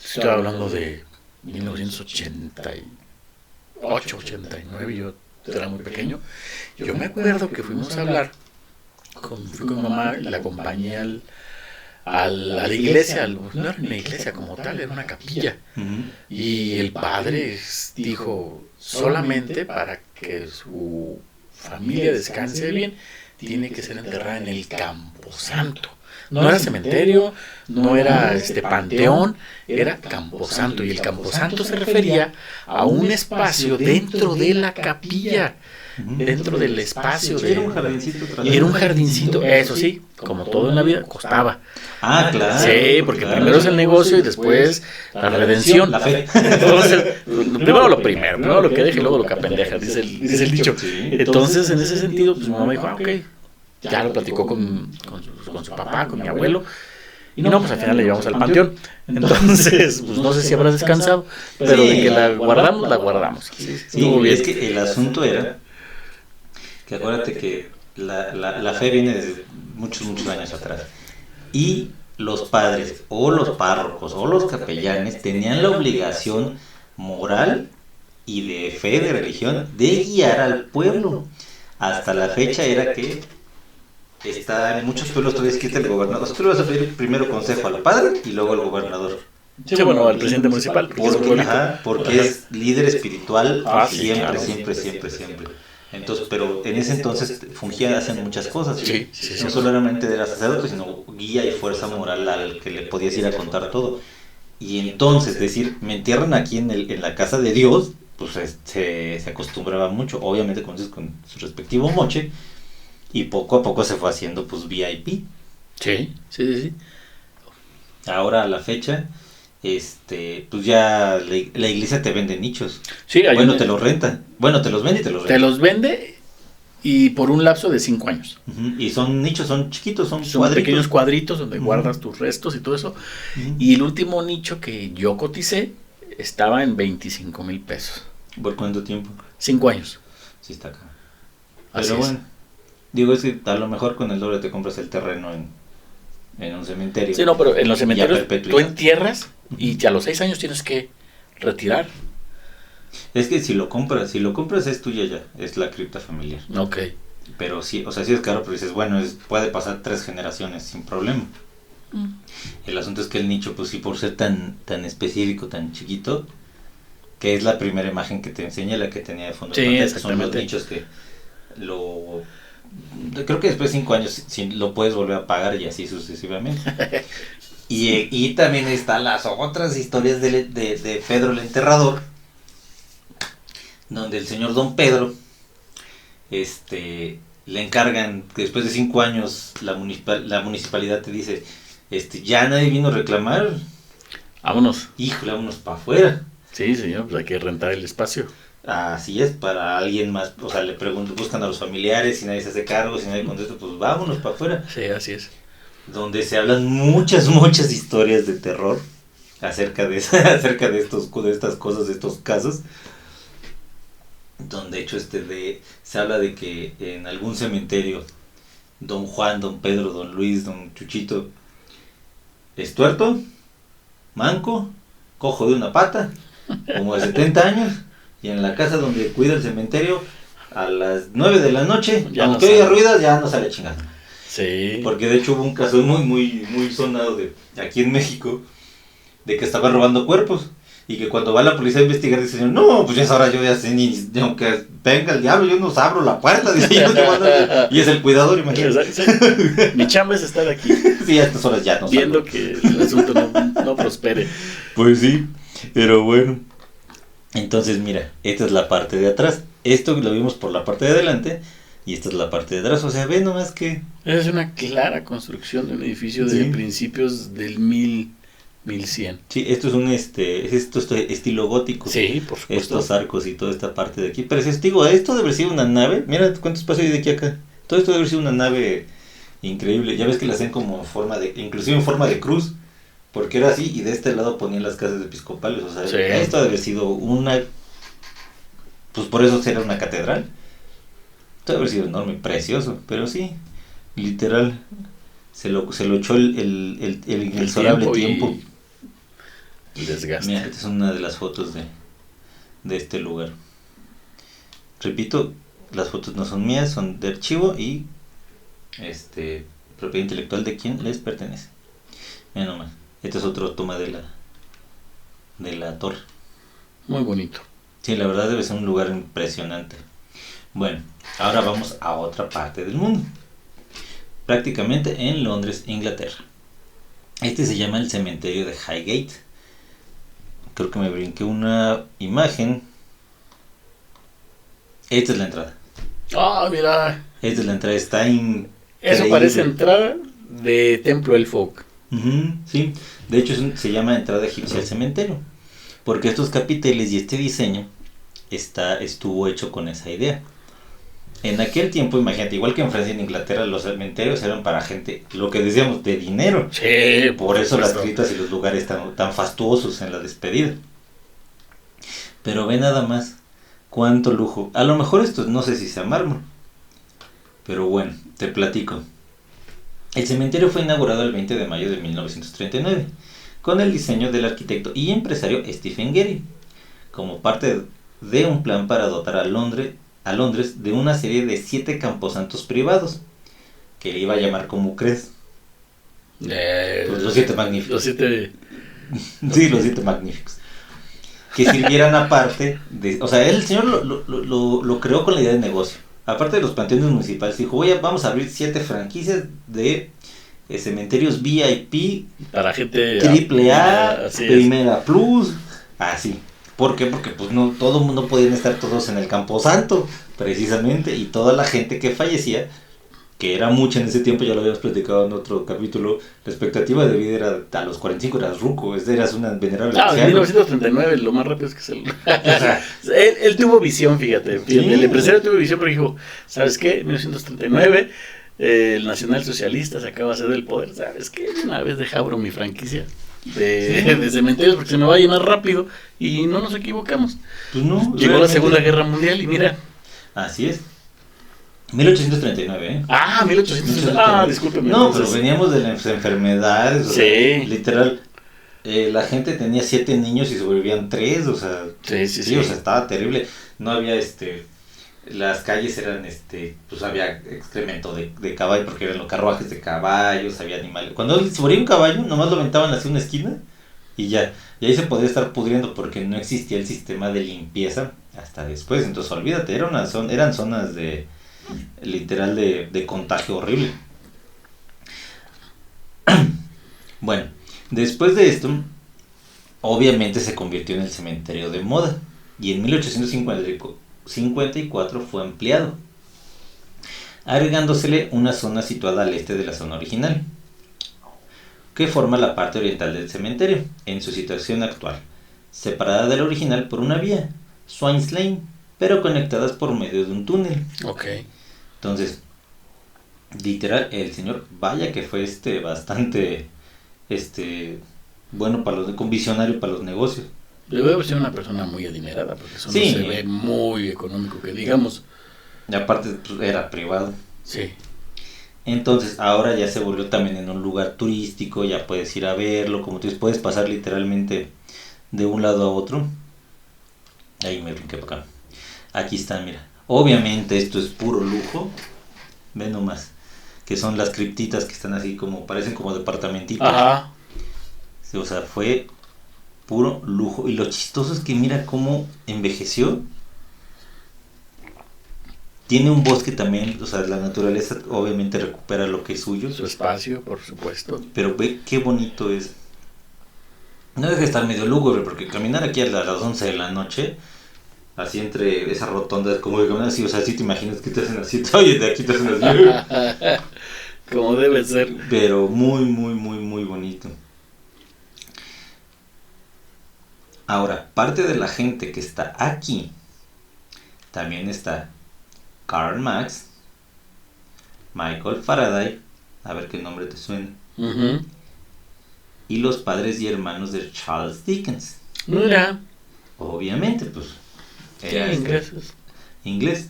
estoy hablando de 1988, 89, yo era muy pequeño. Yo me acuerdo que fuimos a hablar, fui con mi mamá, la acompañé a la iglesia, no era una iglesia como tal, era una capilla. Uh-huh. Y el padre dijo, solamente para que su familia descanse bien, tiene que ser enterrada en el Camposanto. No era cementerio, no era panteón, era Camposanto. Y el Camposanto se refería a un espacio dentro de la capilla, dentro del espacio. Era un jardincito. Era un jardincito, eso sí, como todo en la vida, costaba. Claro. Sí, porque primero es el negocio y después la redención. La fe. Entonces, primero lo que deje y luego lo que apendeja, dice el dicho. Entonces, en ese sentido, pues mi mamá dijo, ok. Ya lo platicó con su papá, con mi abuelo. Y no, pues al final le llevamos al panteón. Entonces, pues no sé si habrá descansado, pero de que la guardamos. Sí, es que el asunto era que acuérdate que la fe viene desde muchos años atrás. Y los padres, o los párrocos, o los capellanes tenían la obligación moral y de fe, de religión, de guiar al pueblo. Hasta la fecha era que está en muchos pueblos todavía escrito el gobernador. O sea, tú le vas a pedir primero consejo al padre y luego al gobernador. Sí, bueno, al presidente municipal. Porque es líder espiritual siempre. Entonces, pero en ese entonces fungía haciendo muchas cosas. Sí, sí, sí. No solamente era sacerdote, sino guía y fuerza moral al que le podías ir a contar todo. Y entonces decir, me entierran aquí en la casa de Dios, pues se acostumbraba mucho, obviamente con su respectivo moche, y poco a poco se fue haciendo pues VIP. Sí, sí, sí. Ahora a la fecha, pues ya la iglesia te vende nichos. Sí, Bueno, te los renta. Bueno, te los vende y te los renta. Te los vende y por un lapso de 5 años. Y son nichos, son chiquitos, son pequeños cuadritos donde guardas tus restos y todo eso. Y el último nicho que yo coticé estaba en 25,000 pesos. ¿Por cuánto tiempo? 5 años. Sí, está acá. Así Pero es. bueno, digo, es que a lo mejor con el doble te compras el terreno en un cementerio. Sí, no, pero en los cementerios perpetuidad. tú entierras y a los 6 años tienes que retirar. Es que si lo compras es tuya ya, es la cripta familiar. Ok. Pero sí, o sea, sí es caro, pero dices, bueno, puede pasar 3 generaciones sin problema. El asunto es que el nicho, pues sí, por ser tan específico, tan chiquito, que es la primera imagen que te enseña, la que tenía de fondo. Sí, pantalla, son los nichos que creo que después de 5 años lo puedes volver a pagar y así sucesivamente. y también están las otras historias de Pedro el Enterrador, donde el señor Don Pedro le encargan que después de 5 años la municipalidad te dice, ya nadie vino a reclamar, Vámonos. híjole, vámonos para afuera. Sí, señor, pues hay que rentar el espacio. Así es, para alguien más, o sea, le preguntan, buscan a los familiares, si nadie se hace cargo, si nadie contesta, pues vámonos para afuera. Sí, así es. Donde se hablan muchas historias de terror acerca de estas cosas, de estos casos. Donde de hecho se habla de que en algún cementerio Don Juan, Don Pedro, Don Luis, Don Chuchito es tuerto, manco, cojo de una pata, como de 70 años, y en la casa donde cuida el cementerio a las 9 de la noche, Ya aunque no oiga sale. ruidas, ya no sale chingando. Sí. Porque de hecho hubo un caso muy sonado de aquí en México, de que estaba robando cuerpos. Y que cuando va la policía a investigar, dice, no, pues ya es hora, yo ya sé, ni aunque venga el diablo, yo nos abro la puerta, dice, y es el cuidador, imagínate. Sí. Mi chamba es estar aquí. Sí, a estas horas ya no viendo que el asunto no prospere. Pues sí, pero bueno. Entonces, mira, esta es la parte de atrás. Esto lo vimos por la parte de adelante, y esta es la parte de atrás. O sea, ve nomás que... Es una clara construcción de un edificio de principios del 1100. Sí, esto es estilo gótico. Sí, por supuesto. Estos arcos y toda esta parte de aquí. Pero si digo, esto debe haber sido una nave. Mira cuánto espacio hay de aquí a acá. Todo esto debe haber sido una nave increíble. Ya ves que la hacen como inclusive en forma de cruz. Porque era así y de este lado ponían las casas episcopales. O sea, sí. Esto debe haber sido pues por eso será una catedral. Esto debe haber sido enorme, precioso. Pero sí, literal, se lo echó el inexorable tiempo. Y desgaste. Mira, esta es una de las fotos de este lugar. Repito, las fotos no son mías, son de archivo y propiedad intelectual de quien les pertenece. Mira nomás, esta es otra toma de la torre. Muy bonito. Sí, la verdad debe ser un lugar impresionante. Bueno, ahora vamos a otra parte del mundo. Prácticamente en Londres, Inglaterra. Este se llama el cementerio de Highgate. Creo que me brinqué una imagen. Esta es la entrada. Ah, mira. Esta es la entrada, está increíble. Eso parece entrada de Templo del Folk. Sí, de hecho se llama entrada egipcia al cementerio. Porque estos capiteles y este diseño estuvo hecho con esa idea. En aquel tiempo, imagínate, igual que en Francia y en Inglaterra, los cementerios eran para gente, lo que decíamos, de dinero. Sí, por eso las criptas y los lugares tan fastuosos en la despedida. Pero ve nada más cuánto lujo. A lo mejor esto no sé si sea mármol, pero bueno, te platico. El cementerio fue inaugurado el 20 de mayo de 1939 con el diseño del arquitecto y empresario Stephen Gary, como parte de un plan para dotar a Londres de una serie de 7 camposantos privados, que le iba a llamar como crees. Pues los 7 magníficos. Los 7... Sí, los 7 magníficos. Que sirvieran aparte de... O sea, el señor lo creó con la idea de negocio. aparte de los panteones municipales, dijo, oye, vamos a abrir 7 franquicias de cementerios VIP, para gente triple A, así primera plus, así. ¿Por qué? Porque pues no, todo el mundo podían estar todos en el Camposanto, precisamente, y toda la gente que fallecía, que era mucha en ese tiempo, ya lo habíamos platicado en otro capítulo, la expectativa de vida era, a los 45 eras ruco, eras una venerable anciano. En 1939, lo más rápido es que se lo... él tuvo visión, fíjate, sí. El empresario tuvo visión, pero dijo, ¿sabes qué? En 1939... el nacionalsocialista se acaba de hacer del poder, ¿sabes qué? Una vez abro mi franquicia de cementerios porque se me va a llenar rápido y no nos equivocamos. Pues no. Llegó la Segunda Guerra Mundial y mira. Así es. 1839, ¿eh? 1839. Discúlpeme. No, pero veníamos de las enfermedades. Sí. Sea, literal, la gente tenía 7 niños y sobrevivían 3, o sea. Sí. O sea, estaba terrible. No había las calles eran, pues había excremento de caballo, porque eran los carruajes de caballos, había animales. Cuando se moría un caballo, nomás lo aventaban hacia una esquina y ya. Y ahí se podía estar pudriendo porque no existía el sistema de limpieza hasta después. Entonces, olvídate, eran zonas de, literal, de contagio horrible. Bueno, después de esto, obviamente se convirtió en el cementerio de moda. Y en 1854 fue ampliado, agregándosele una zona situada al este de la zona original, que forma la parte oriental del cementerio, en su situación actual, separada del original por una vía, Swains Lane, pero conectadas por medio de un túnel. Okay. Entonces, literal, el señor, vaya que fue bastante bueno para con visionario para los negocios. Debe ser una persona muy adinerada, porque eso sí. No se ve muy económico, que digamos. Y aparte, pues, era privado. Sí. Entonces, ahora ya se volvió también en un lugar turístico, ya puedes ir a verlo, como tú dices, puedes pasar literalmente de un lado a otro. Ahí me brinqué para acá. Aquí está, mira. Obviamente esto es puro lujo. Ve nomás. Que son las criptitas que están así como, parecen como departamentitos. Ajá. Sí, o sea, fue puro lujo. Y lo chistoso es que mira cómo envejeció. Tiene un bosque también, o sea, la naturaleza obviamente recupera lo que es suyo. Su espacio, por supuesto. Pero ve qué bonito es. No deja de estar medio lúgubre, porque caminar aquí a las 11 de la noche, así entre esas rotondas, como de caminar así, o sea, si te imaginas que te hacen así, oye, de aquí te hacen así. Como debe ser. Pero muy, muy, muy, muy bonito. Ahora, parte de la gente que está aquí, también está Karl Marx, Michael Faraday, a ver qué nombre te suena, y los padres y hermanos de Charles Dickens. Mira. Obviamente, pues. Era inglés.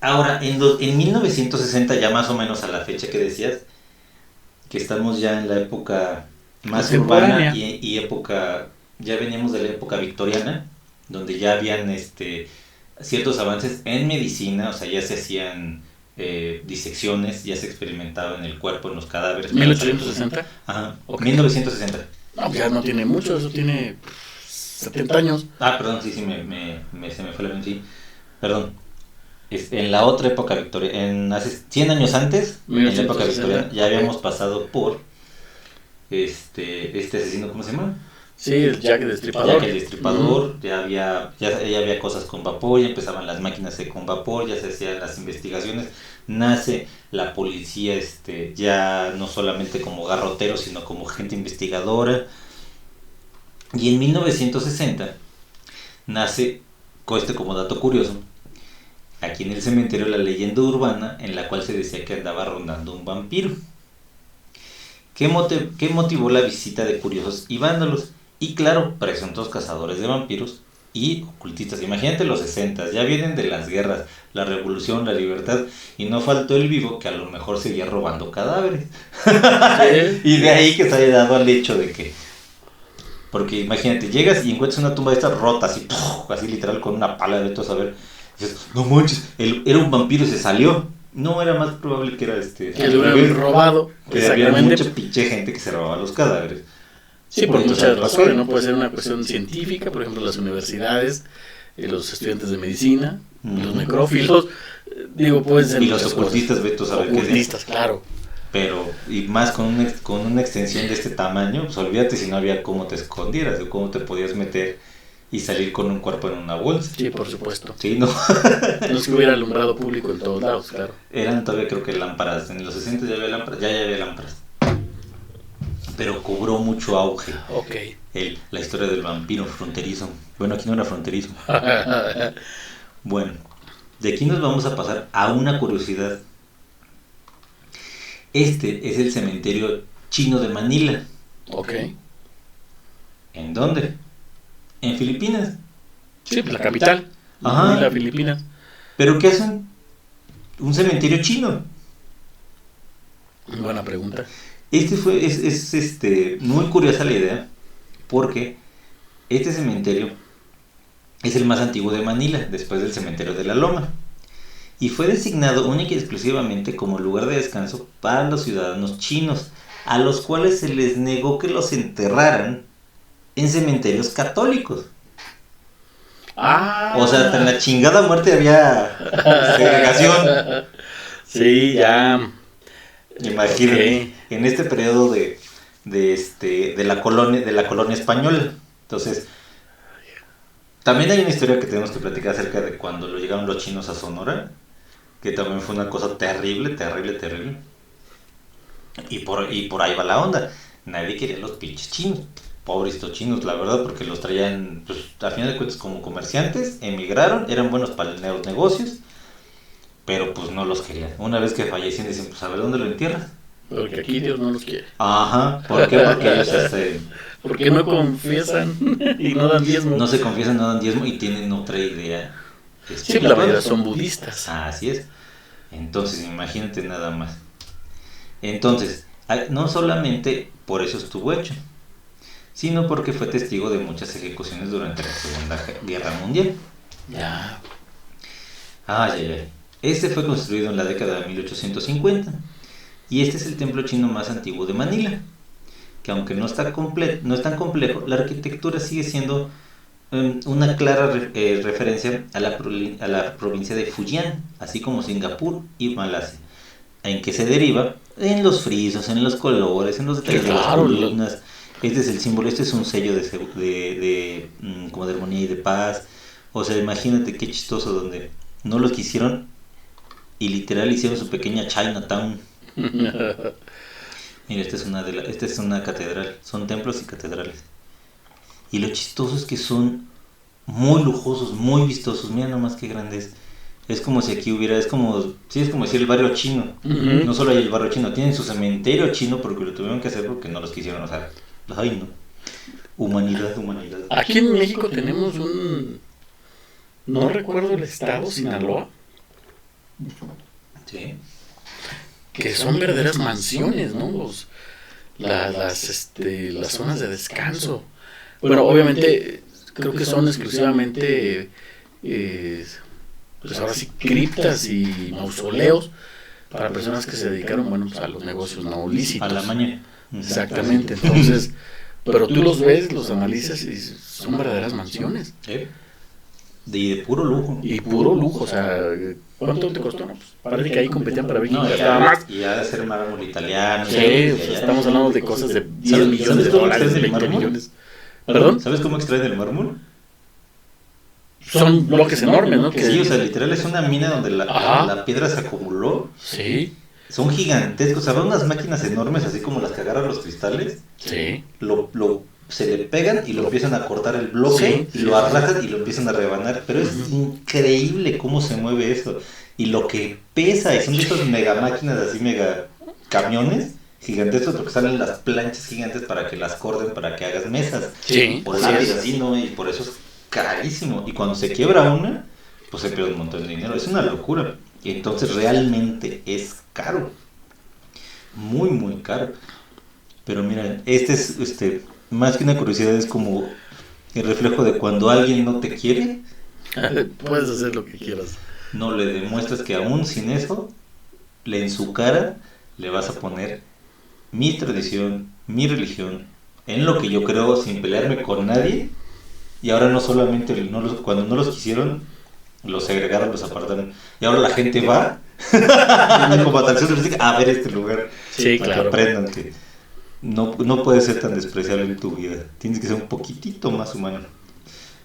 Ahora, en 1960, ya más o menos a la fecha que decías, que estamos ya en la época más urbana y época, ya veníamos de la época victoriana, donde ya habían ciertos avances en medicina, o sea, ya se hacían disecciones, ya se experimentaba en el cuerpo, en los cadáveres. ¿1860? Ajá, okay. 1960. No, ya no tiene mucho, eso tiene 70 años. Ah, perdón, sí, se me fue la mente, sí. Perdón. En la otra época victoriana, hace 100 años antes, 1960. En la época victoriana, ya habíamos pasado por este asesino, ¿cómo se llama? Sí, el Jack el Destripador. Jack el Destripador, ya había cosas con vapor, ya empezaban las máquinas con vapor, ya se hacían las investigaciones, nace la policía, ya no solamente como garroteros, sino como gente investigadora. Y en 1960 nace, como dato curioso, aquí en el cementerio, la leyenda urbana en la cual se decía que andaba rondando un vampiro. ¿Qué motivó la visita de curiosos y vándalos? Y claro, presuntos cazadores de vampiros y ocultistas. Imagínate los 60, ya vienen de las guerras, la revolución, la libertad, y no faltó el vivo que a lo mejor seguía robando cadáveres. Y de ahí que se haya dado al hecho de que, porque imagínate, llegas y encuentras una tumba de estas rota, así literal con una pala de todo a saber, y dices, no manches, era un vampiro y se salió. No, era más probable que era que lo hubieran robado. Que había mucha pinche gente que se robaba los cadáveres. Sí, por muchas razones, ¿no? Puede ser una cuestión científica, por ejemplo, las universidades los estudiantes de medicina, los Ujú. necrófilos, digo, pueden ser Y los muchas ocultistas, cosas. ve tú a saber qué es. Ocultistas, claro. Pero, y más con una extensión de este tamaño, pues olvídate si no había cómo te escondieras o cómo te podías meter y salir con un cuerpo en una bolsa. Sí, por supuesto. Sí, no. No es que hubiera alumbrado público en todos lados, claro. Eran todavía creo que lámparas. En los 60 ya había lámparas. Ya había lámparas. Pero cobró mucho auge Ok. la historia del vampiro fronterizo. Bueno, aquí no era fronterizo. Bueno, de aquí nos vamos a pasar a una curiosidad. Este es el cementerio chino de Manila. Ok. ¿En dónde? En Filipinas. Sí, pues la capital. Ajá. Manila, Filipinas. ¿Pero qué hacen? Un cementerio chino. Buena pregunta. Es muy curiosa la idea, porque este cementerio es el más antiguo de Manila, después del cementerio de la Loma, y fue designado única y exclusivamente como lugar de descanso para los ciudadanos chinos, a los cuales se les negó que los enterraran en cementerios católicos. Ah. O sea, hasta en la chingada muerte había segregación. Sí, ya. Imagínate, Ok. en este periodo de la colonia española. Entonces, también hay una historia que tenemos que platicar acerca de cuando lo llegaron los chinos a Sonora, que también fue una cosa terrible, terrible, terrible. Y por ahí va la onda. Nadie quería los pinches chinos. Pobres estos chinos, la verdad, porque los traían, pues, a final de cuentas, como comerciantes, emigraron, eran buenos para los negocios, pero pues no los querían. Una vez que fallecían, dicen, pues a ver dónde lo entierras. Porque aquí Dios no los quiere. Ajá, ¿por qué? Porque ellos Porque no confiesan y no dan diezmo. no se confiesan, no dan diezmo y tienen otra idea. Sí, la mayoría son budistas. Así es. Entonces, imagínate nada más. Entonces, no solamente por eso estuvo hecho, sino porque fue testigo de muchas ejecuciones durante la Segunda Guerra Mundial. Ya. Ay, ay, ay. Este fue construido en la década de 1850 y este es el templo chino más antiguo de Manila, que aunque no es tan complejo, la arquitectura sigue siendo una clara referencia a la provincia de Fujian, así como Singapur y Malasia, en que se deriva en los frisos, en los colores, en los detalles de las columnas. Este es el símbolo, este es un sello como de armonía y de paz. O sea, imagínate qué chistoso, donde no los quisieron y literal hicieron su pequeña Chinatown. Mira, esta es una catedral, son templos y catedrales. Y lo chistoso es que son muy lujosos, muy vistosos. Mira nomás qué grandes. Es como si aquí hubiera, es como decir el barrio chino. No solo hay el barrio chino, tienen su cementerio chino porque lo tuvieron que hacer porque no los quisieron, o sea, ay no. Humanidad, humanidad. Aquí en México tenemos no recuerdo el estado, Sinaloa. Sí. Que son verdaderas mansiones, ¿no? Las zonas de descanso. Bueno, obviamente creo que son exclusivamente, pues ahora sí, criptas y mausoleos para personas que se dedicaron, bueno, pues a los negocios no lícitos. A la mañana. Exactamente, entonces, pero tú los ves, los analizas y son verdaderas mansiones. ¿Sí? De puro lujo. Y puro lujo, o sea, ¿cuánto te costó? No, pues parece que ahí competían para ver quién No, gastaba más. y ha de ser mármol italiano. Sí, o sea, estamos hablando de cosas de 10 millones de cómo dólares, extraen el 20 mármol? millones. ¿Perdón? ¿Sabes cómo extraen el mármol? Son bloques enormes, ¿no? Sí, o sea, literal es una mina donde la piedra se acumuló. Sí, Son gigantescos, o sea, van unas máquinas enormes, así como las que agarran los cristales. sí. Se le pegan y lo empiezan a cortar el bloque, Sí, y lo arrasan y lo empiezan a rebanar. Pero es increíble cómo se mueve eso. Y lo que pesa, y son de esas mega máquinas, así mega camiones gigantescos, porque salen las planchas gigantes para que las corten, para que hagas mesas. Sí, Por así lápiz, es. así, ¿no? Y por eso es carísimo. Y cuando se quiebra una, pues se pierde un montón de dinero. Es una locura. Y entonces realmente es caro. Muy, muy caro. Pero mira, más que una curiosidad, es como el reflejo de cuando alguien no te quiere, Puedes hacer lo que quieras. no le demuestras que aún sin eso, en su cara le vas a poner mi tradición, mi religión, en lo que yo creo, sin pelearme con nadie, Y ahora no solamente, cuando no los quisieron, los segregaron, los apartaron. Y ahora la gente va como atracción turística a ver este lugar. Sí, para claro. que aprendan que no puedes ser tan despreciable en tu vida. Tienes que ser un poquitito más humano.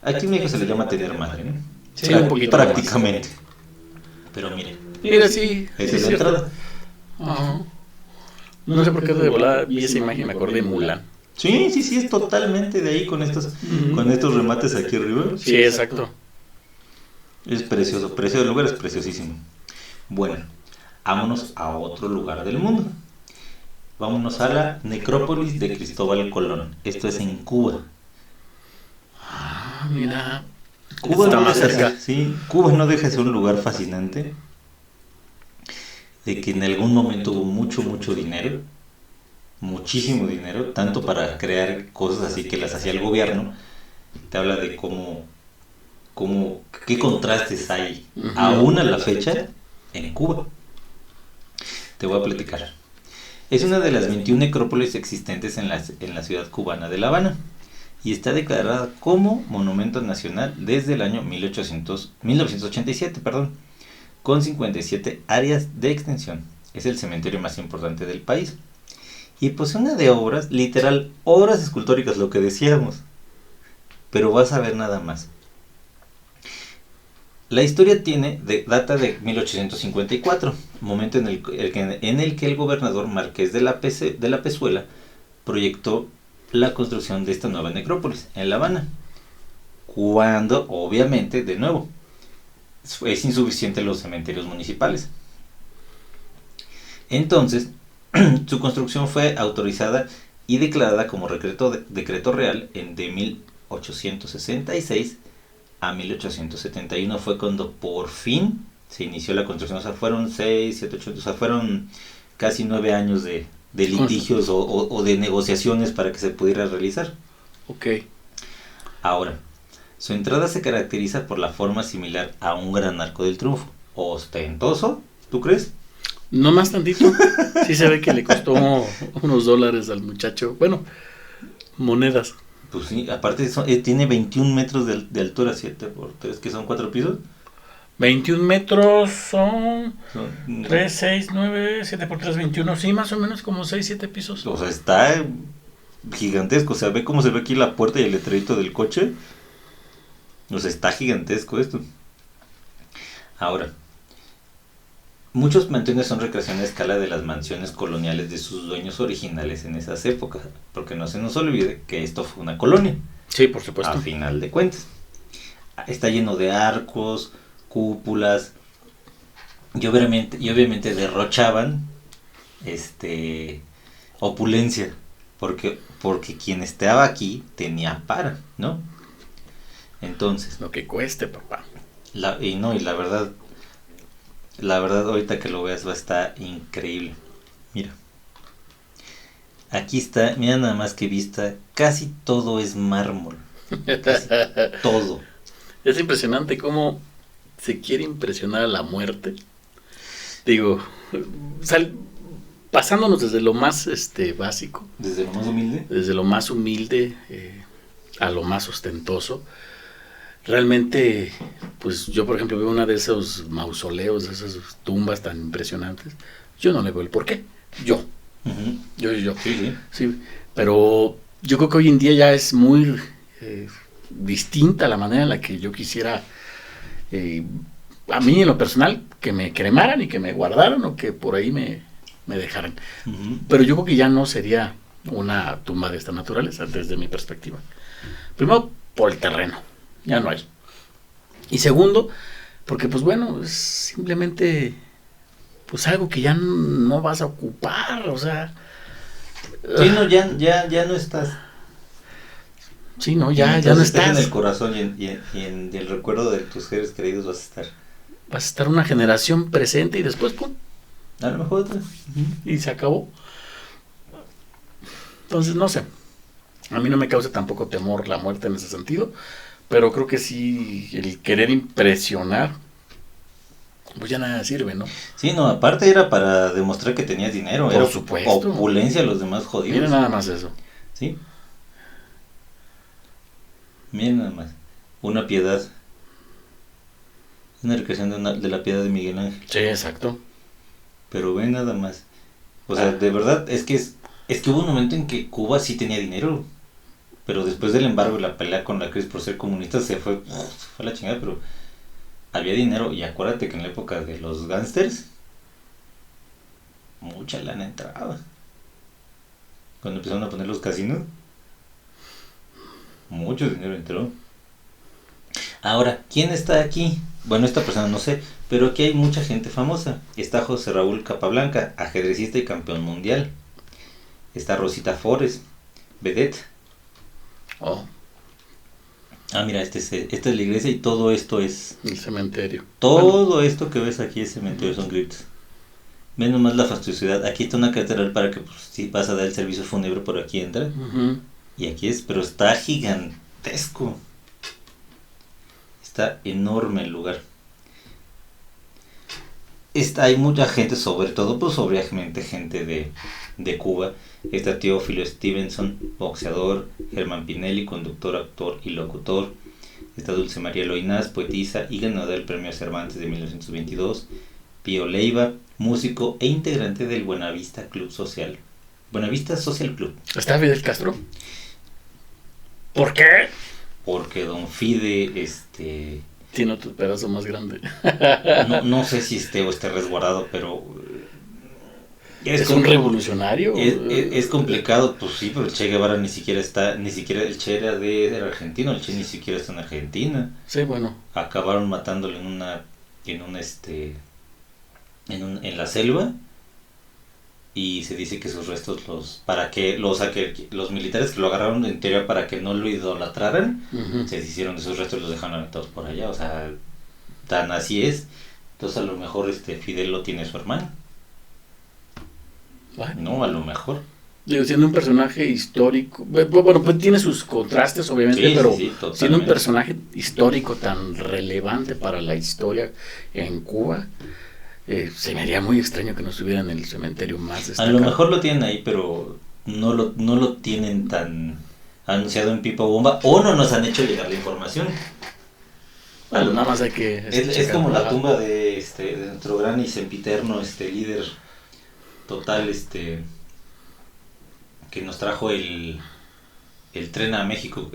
Aquí en México se le llama tener madre, ¿no? Sí, un poquito prácticamente. Pero miren, Mira, sí. esa es la cierto. entrada. Ajá. No sé por qué de volada vi esa imagen y me acordé de Mulan. Sí, es totalmente de ahí con estos remates aquí arriba. Sí, exacto. Es precioso, el lugar es preciosísimo. Bueno, vámonos a otro lugar del mundo. Vámonos a la necrópolis de Cristóbal Colón. Esto es en Cuba. Ah, mira. Cuba está no más deja, cerca. sí, Cuba no deja de ser un lugar fascinante, de que en algún momento hubo mucho dinero, muchísimo dinero, tanto para crear cosas así que las hacía el gobierno. Te habla de qué contrastes hay aún a la fecha en Cuba. Te voy a platicar. Es una de las 21 necrópolis existentes en la ciudad cubana de La Habana y está declarada como monumento nacional desde el año 1987, con 57 áreas de extensión. Es el cementerio más importante del país y posee una de obras, literal, obras escultóricas, lo que decíamos, pero vas a ver nada más. La historia data de 1854, momento en el que el gobernador Marqués de la Pezuela proyectó la construcción de esta nueva necrópolis en La Habana, cuando obviamente, de nuevo, es insuficiente los cementerios municipales. Entonces, su construcción fue autorizada y declarada como decreto real de 1866 a 1871 fue cuando por fin se inició la construcción. O sea, fueron 6, 7, 8, o sea, fueron casi 9 años de litigios o de negociaciones para que se pudiera realizar. Ok. Ahora, su entrada se caracteriza por la forma similar a un gran arco del triunfo. Ostentoso, ¿tú crees? No más tantito. Sí se ve que le costó unos dólares al muchacho. Bueno, monedas. Pues sí, aparte tiene 21 metros de altura, 7 por 3, que son 4 pisos. 21 metros son Son 3, 6, 9, 7 por 3, 21. Sí, más o menos como 6, 7 pisos. O sea, está gigantesco. O sea, ve cómo se ve aquí la puerta y el letrerito del coche. O sea, está gigantesco esto. Ahora, muchos mansiones son recreación a escala de las mansiones coloniales de sus dueños originales en esas épocas, porque no se nos olvide que esto fue una colonia. Sí, por supuesto. A final de cuentas. Está lleno de arcos, cúpulas, y obviamente derrochaban opulencia, porque quien estaba aquí tenía para, ¿no? Entonces, Lo que cueste, papá. la verdad ahorita que lo veas va a estar increíble. Mira, aquí está, mira nada más que vista, casi todo es mármol, casi todo. Es impresionante cómo se quiere impresionar a la muerte. Digo, pasándonos desde lo más básico, Desde lo más humilde. desde lo más humilde a lo más ostentoso. Realmente, pues yo por ejemplo veo una de esos mausoleos, de esas tumbas tan impresionantes. Yo no le veo el porqué. Yo. Sí, pero yo creo que hoy en día ya es muy distinta la manera en la que yo quisiera, a mí en lo personal, que me cremaran y que me guardaran o que por ahí me dejaran. Pero yo creo que ya no sería una tumba de esta naturaleza desde mi perspectiva. Primero, por el terreno. Ya no hay. Y segundo, porque pues bueno, es simplemente pues algo que ya no vas a ocupar, o sea. Sí, no, ya no estás. Sí, no, ya no estás estás. en el corazón y en el recuerdo de tus seres queridos vas a estar. Vas a estar una generación presente y después, pum. A lo mejor otra. Y se acabó. Entonces, no sé. A mí no me causa tampoco temor la muerte en ese sentido. Pero creo que sí, el querer impresionar, pues ya nada sirve, ¿no? Sí, no, aparte era para demostrar que tenías dinero. Por era supuesto. Opulencia a los demás jodidos. Mira nada más eso. Sí. Miren nada más. Una piedad. Una recreación de la piedad de Miguel Ángel. Sí, exacto. Pero ven nada más. O sea, de verdad, es que hubo un momento en que Cuba sí tenía dinero. Pero después del embargo y la pelea con la crisis por ser comunista se fue a la chingada, pero había dinero. Y acuérdate que en la época de los gángsters, mucha lana entraba. Cuando empezaron a poner los casinos, mucho dinero entró. Ahora, ¿quién está aquí? Bueno, esta persona no sé, pero aquí hay mucha gente famosa. Está José Raúl Capablanca, ajedrecista y campeón mundial. Está Rosita Forest, vedette. Oh, Ah, mira, esta es la iglesia y todo esto es... el cementerio. Todo esto que ves aquí es cementerio, son criptas. Ven nomás la fastuosidad. Aquí está una catedral para que, pues, si vas a dar el servicio fúnebre, por aquí entra. Uh-huh. Y aquí es, pero está gigantesco. Está enorme el lugar. Hay mucha gente, sobre todo, pues obviamente gente de Cuba. Está Teófilo Stevenson, boxeador. Germán Pinelli, conductor, actor y locutor. Está Dulce María Loinaz, poetisa y ganadora del Premio Cervantes de 1922. Pío Leiva, músico e integrante del Buenavista Club Social. Buenavista Social Club. ¿Está Fidel Castro? ¿Por qué? Porque Don Fide, Tiene otro pedazo más grande. no sé si esté o esté resguardado, pero... ¿Es un revolucionario? Es complicado, pues sí, pero el Che Guevara ni siquiera el Che era argentino, el Che ni siquiera está en Argentina. Sí, bueno. Acabaron matándolo en la selva, y se dice que sus restos que los militares que lo agarraron en teoría para que no lo idolatraran, Uh-huh. se deshicieron de sus restos y los dejaron aventados por allá, o sea, tan así es. Entonces a lo mejor Fidel lo tiene su hermano. Bueno. No, a lo mejor. Digo, siendo un personaje histórico, bueno, pues tiene sus contrastes obviamente, Sí, pero sí, siendo un personaje histórico tan relevante para la historia en Cuba, se me haría muy extraño que no estuviera en el cementerio más destacado. A lo mejor lo tienen ahí, pero no lo tienen tan anunciado en pipa bomba, o no nos han hecho llegar la información. Bueno, nada más hay que... Es como la tumba de nuestro gran y sempiterno líder total, que nos trajo el tren a México,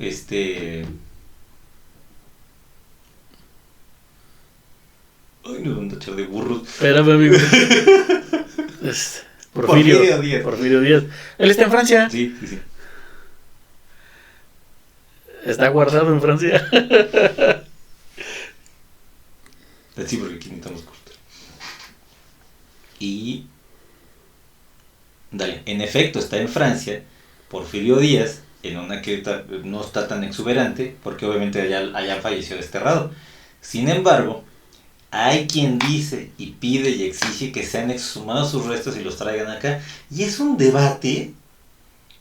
Ay, nos van a echar de burros. Espérame, amigo. Porfirio Díaz. Porfirio Díaz. Él está en Francia. Sí. Está guardado en Francia. Sí, porque aquí necesitamos cortar. Y... Dale, en efecto está en Francia, Porfirio Díaz, en una que no está tan exuberante, porque obviamente allá falleció desterrado. Sin embargo, hay quien dice y pide y exige que sean exhumados sus restos y los traigan acá. Y es un debate,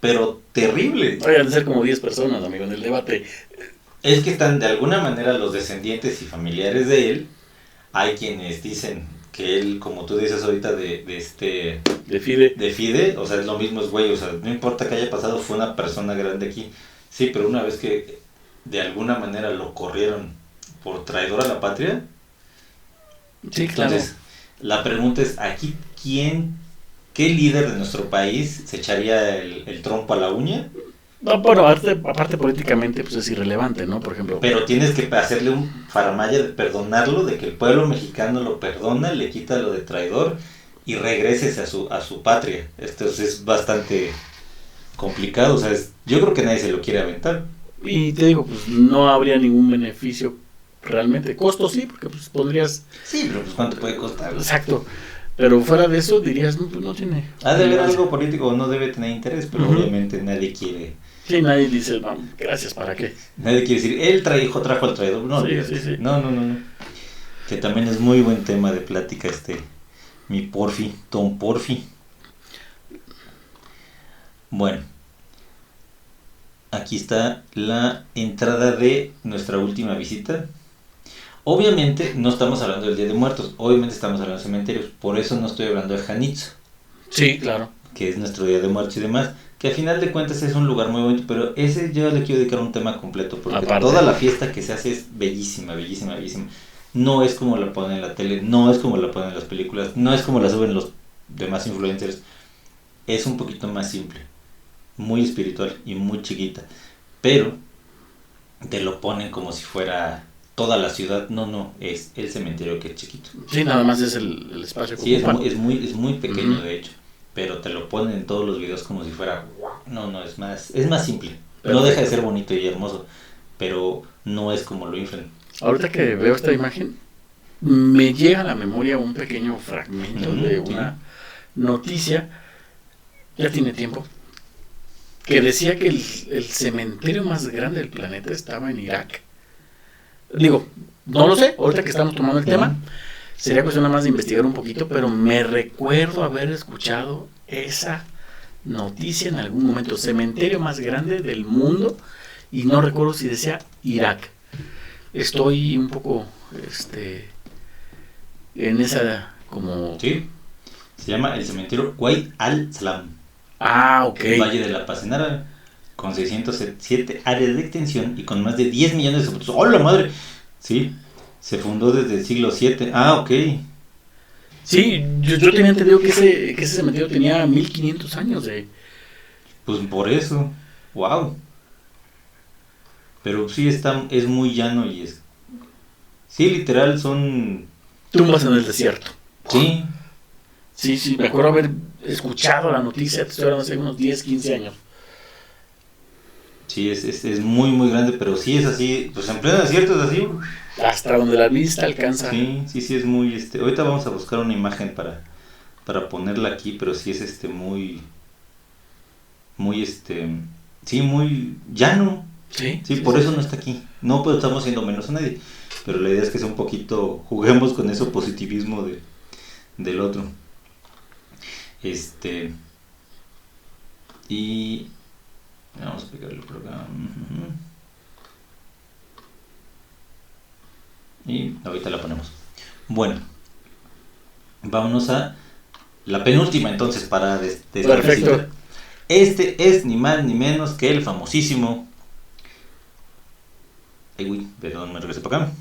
pero terrible. Vayan a ser como 10 personas, amigo, en el debate. Es que están de alguna manera los descendientes y familiares de él. Hay quienes dicen que él, como tú dices ahorita de Fide, o sea, es lo mismo, es güey, o sea, no importa que haya pasado, fue una persona grande aquí. Sí, pero una vez que de alguna manera lo corrieron por traidor a la patria. Sí, claro. Entonces, la pregunta es, aquí, ¿qué líder de nuestro país se echaría el trompo a la uña? No, bueno, aparte políticamente pues es irrelevante, ¿no? Por ejemplo. Pero tienes que hacerle un faramaya de perdonarlo, de que el pueblo mexicano lo perdona, le quita lo de traidor y regreses a su patria. Esto es bastante complicado, o sea, yo creo que nadie se lo quiere aventar. Y te digo, pues no habría ningún beneficio realmente. Costo sí, porque pues podrías... Sí, pero pues ¿cuánto puede costar? Exacto. Pero fuera de eso dirías, no, pues no tiene... Ha de haber algo político, no debe tener interés, pero obviamente nadie quiere... Sí, nadie dice, no, gracias, ¿para qué? Nadie quiere decir, él trajo al traidor. No, sí. No. Que también es muy buen tema de plática mi Porfi, Don Porfi. Bueno, aquí está la entrada de nuestra última visita. Obviamente no estamos hablando del Día de Muertos, obviamente estamos hablando de cementerios, por eso no estoy hablando de Janitzo. Sí, claro. Que es nuestro Día de Muertos y demás, que al final de cuentas es un lugar muy bonito, pero ese yo le quiero dedicar un tema completo, porque Aparte. toda la fiesta que se hace es bellísima, bellísima, bellísima. No es como la ponen en la tele, no es como la ponen en las películas, no es como la suben los demás influencers. Es un poquito más simple, muy espiritual y muy chiquita, pero te lo ponen como si fuera toda la ciudad. No, es el cementerio que es chiquito. Sí, nada más es el espacio que Sí, ocupan. es muy pequeño, de hecho, pero te lo ponen en todos los videos como si fuera, no, es más simple. No deja de ser bonito y hermoso, pero no es como lo inflan. Ahorita que veo esta imagen, me llega a la memoria un pequeño fragmento de una noticia, ya tiene tiempo, que decía que el cementerio más grande del planeta estaba en Irak. Digo, no lo sé, ahorita que estamos tomando el tema, sería cuestión nada más de investigar un poquito, pero me recuerdo haber escuchado esa noticia en algún momento, cementerio más grande del mundo, y no recuerdo si decía Irak. Estoy un poco en esa como... Sí, se llama el cementerio Wadi al-Salam. Ok. El Valle de la Paz en árabe, con 607 áreas de extensión y con más de 10 millones de sepulturas. ¡Oh, la madre! Sí, se fundó desde el siglo VII. Ok. Sí, yo tenía entendido que ese cementerio tenía 1500 años de... Pues por eso. ¡Wow! Pero sí es muy llano y es... Sí, literal son... tumbas en el desierto. Sí. Sí, me acuerdo haber escuchado la noticia, te estoy hablando hace unos 10, 15 años. Sí, es muy grande, pero sí es así, pues en pleno desierto es así. Hasta donde la vista alcanza. Sí, es muy, ahorita vamos a buscar una imagen para ponerla aquí, pero sí es muy, sí, muy llano. Sí, por eso no está aquí. No, pues estamos siendo menos a nadie, pero la idea es que sea un poquito, juguemos con ese positivismo del otro. Y vamos a pegarle por acá. Y ahorita la ponemos. Bueno, vámonos a la penúltima entonces para Perfecto. Este es ni más ni menos que el famosísimo... perdón, me regresé para acá.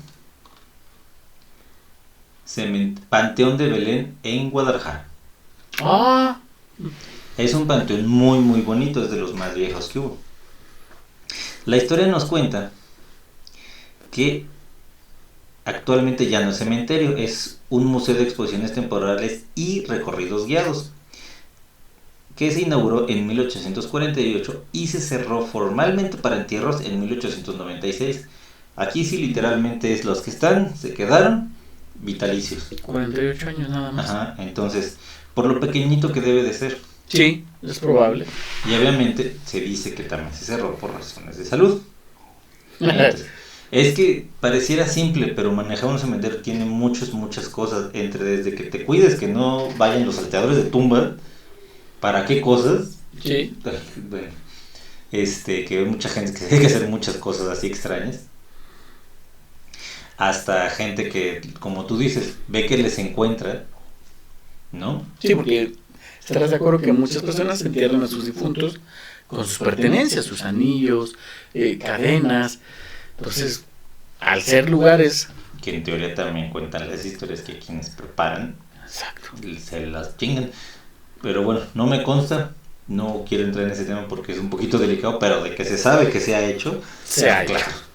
Panteón de Belén en Guadalajara. Es un panteón muy bonito, es de los más viejos que hubo. La historia nos cuenta que actualmente ya no es cementerio, es un museo de exposiciones temporales y recorridos guiados, que se inauguró en 1848 y se cerró formalmente para entierros en 1896. Aquí sí literalmente es los que están, se quedaron vitalicios. 48 años nada más. Ajá, entonces, por lo pequeñito que debe de ser. Sí, es probable. Y obviamente se dice que también se cerró por razones de salud. Entonces, es que pareciera simple, pero manejar un cementerio tiene muchas cosas, desde que te cuides que no vayan los salteadores de tumba, ¿para qué cosas? Sí. Bueno, que hay mucha gente que tiene que hacer muchas cosas así extrañas. Hasta gente que, como tú dices, ve que les encuentra, ¿no? Sí, porque estarás de acuerdo que muchas personas entierran a sus difuntos con sus pertenencias, sus anillos, cadenas. Entonces, al ser lugares... que en teoría también cuentan las historias que quienes preparan, exacto, se las chingan. Pero bueno, no me consta, no quiero entrar en ese tema porque es un poquito delicado, pero de que se sabe que se ha hecho, claro.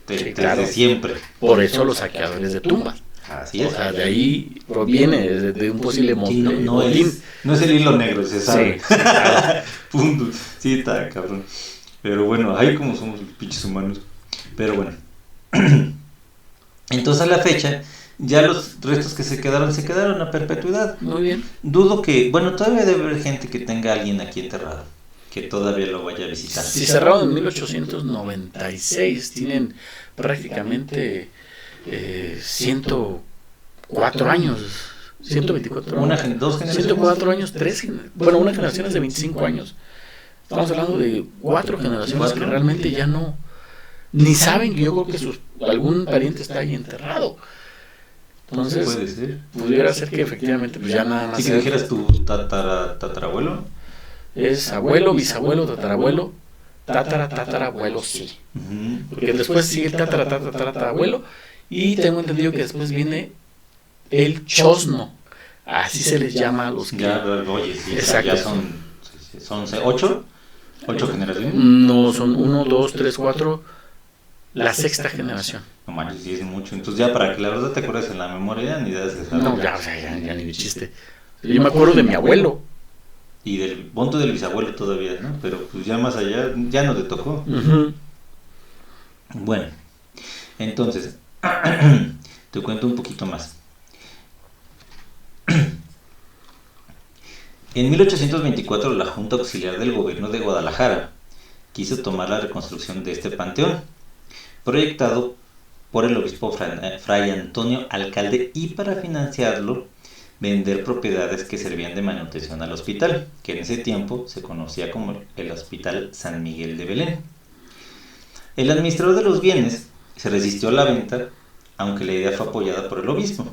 Desde siempre. Por eso los saqueadores de tumbas. Así es. O sea, de ahí proviene, de un posible sí, no es el hilo negro, se sabe. Sí, claro. Punto. Sí, está cabrón. Pero bueno, ahí como somos pinches humanos. Pero bueno. Entonces a la fecha, ya los restos que se quedaron a perpetuidad. Muy bien. Dudo que, bueno, todavía debe haber gente que tenga a alguien aquí enterrado, que todavía lo vaya a visitar. Si cerraron en 1896, tienen prácticamente 104 años, 124 años. Dos generaciones. 104 años, una generación es de 25 años. Estamos hablando de 4 generaciones que realmente ya no, ni saben que yo creo que algún pariente está ahí enterrado. Entonces, puede ser. Pudiera ser que efectivamente pues ya nada más. Si dijeras tu tatarabuelo. Es abuelo, bisabuelo, tatarabuelo, tatarabuelo, sí. Porque después sigue el tatarabuelo y tengo entendido que después viene el chosno. Así se les llama a los que... Ya, oye, sí, exacto. Ya son 8 generaciones. No, son 1, 2, 3, 4, la sexta generación. No manches, sí es mucho. Entonces ya para que la verdad te acuerdes en la memoria, ni das esa. No, ya ni de chiste. Yo me acuerdo de mi abuelo. Y del punto del bisabuelo todavía, ¿no? Pero pues ya más allá, ya no te tocó. Bueno, entonces, te cuento un poquito más. En 1824 la Junta Auxiliar del Gobierno de Guadalajara quiso tomar la reconstrucción de este panteón, proyectado por el obispo Fray Antonio Alcalde, y para financiarlo vender propiedades que servían de manutención al hospital, que en ese tiempo se conocía como el Hospital San Miguel de Belén. El administrador de los bienes se resistió a la venta, aunque la idea fue apoyada por el obispo,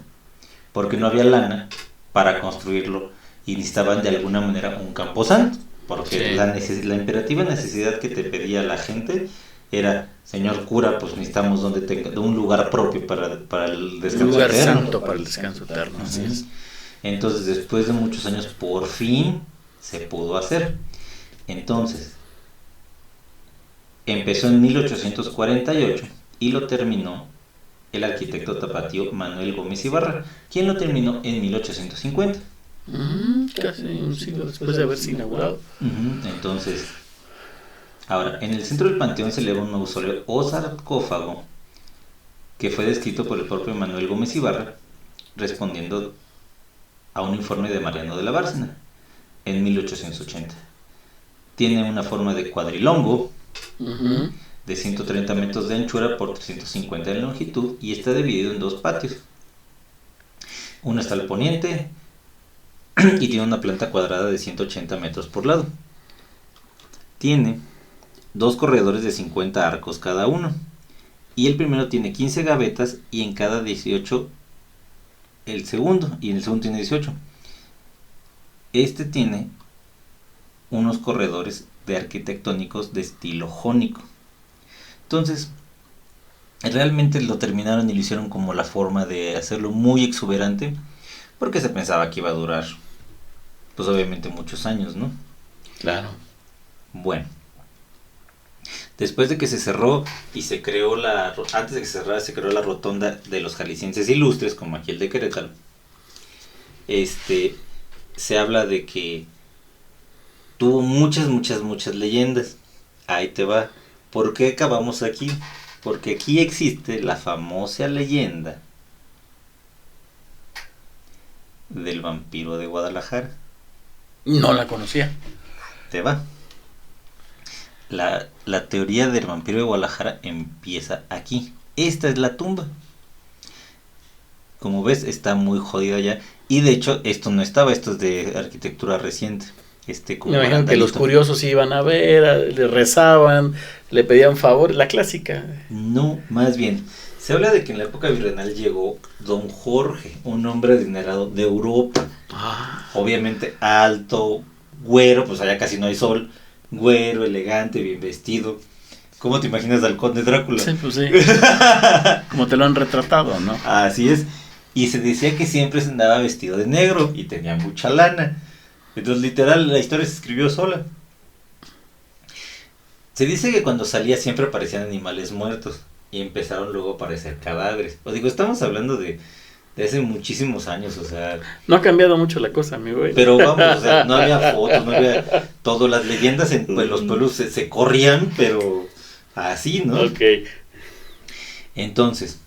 porque no había lana para construirlo y necesitaban de alguna manera un camposanto, porque la imperativa necesidad que te pedía la gente era: señor cura, pues necesitamos de un lugar propio para el descanso eterno. Un lugar santo para el descanso eterno, así es. Entonces, después de muchos años, por fin se pudo hacer. Entonces, empezó en 1848 y lo terminó el arquitecto tapatío Manuel Gómez Ibarra, quien lo terminó en 1850. Casi un siglo después de haberse inaugurado. Entonces, ahora, en el centro del panteón se eleva un mausoleo o sarcófago que fue descrito por el propio Manuel Gómez Ibarra, respondiendo a un informe de Mariano de la Bárcena en 1880. Tiene una forma de cuadrilongo de 130 metros de anchura por 350 de longitud y está dividido en 2 patios. Uno está al poniente y tiene una planta cuadrada de 180 metros por lado. Tiene 2 corredores de 50 arcos cada uno, y el primero tiene 15 gavetas y en cada 18 el segundo, y en el segundo tiene 18. Este tiene unos corredores de arquitectónicos de estilo jónico. Entonces, realmente lo terminaron y lo hicieron como la forma de hacerlo muy exuberante, porque se pensaba que iba a durar, pues obviamente muchos años, ¿no? Claro. Bueno, después de que se cerró y se creó antes de que se cerrara, se creó la rotonda de los jaliscienses ilustres, como aquí el de Querétaro. Se habla de que tuvo muchas leyendas. Ahí te va. ¿Por qué acabamos aquí? Porque aquí existe la famosa leyenda del vampiro de Guadalajara. No la conocía. Te va. La teoría del vampiro de Guadalajara empieza aquí. Esta es la tumba. Como ves, está muy jodida ya. Y de hecho, esto no estaba, esto es de arquitectura reciente. Me imagino que los curiosos iban a ver, le rezaban, le pedían favor, la clásica. No, más bien, se habla de que en la época virreinal llegó Don Jorge, un hombre adinerado de Europa. Obviamente alto, güero, pues allá casi no hay sol, güero, elegante, bien vestido. ¿Cómo te imaginas al conde Drácula? Sí, pues sí. Como te lo han retratado, ¿no? Así es. Y se decía que siempre se andaba vestido de negro y tenía mucha lana. Entonces, literal, la historia se escribió sola. Se dice que cuando salía siempre aparecían animales muertos y empezaron luego a aparecer cadáveres. Os digo, estamos hablando de hace muchísimos años, o sea... No ha cambiado mucho la cosa, mi güey. Pero vamos, o sea, no había fotos, no había todo. Las leyendas en los pueblos se corrían, pero así, ¿no? Ok. Entonces,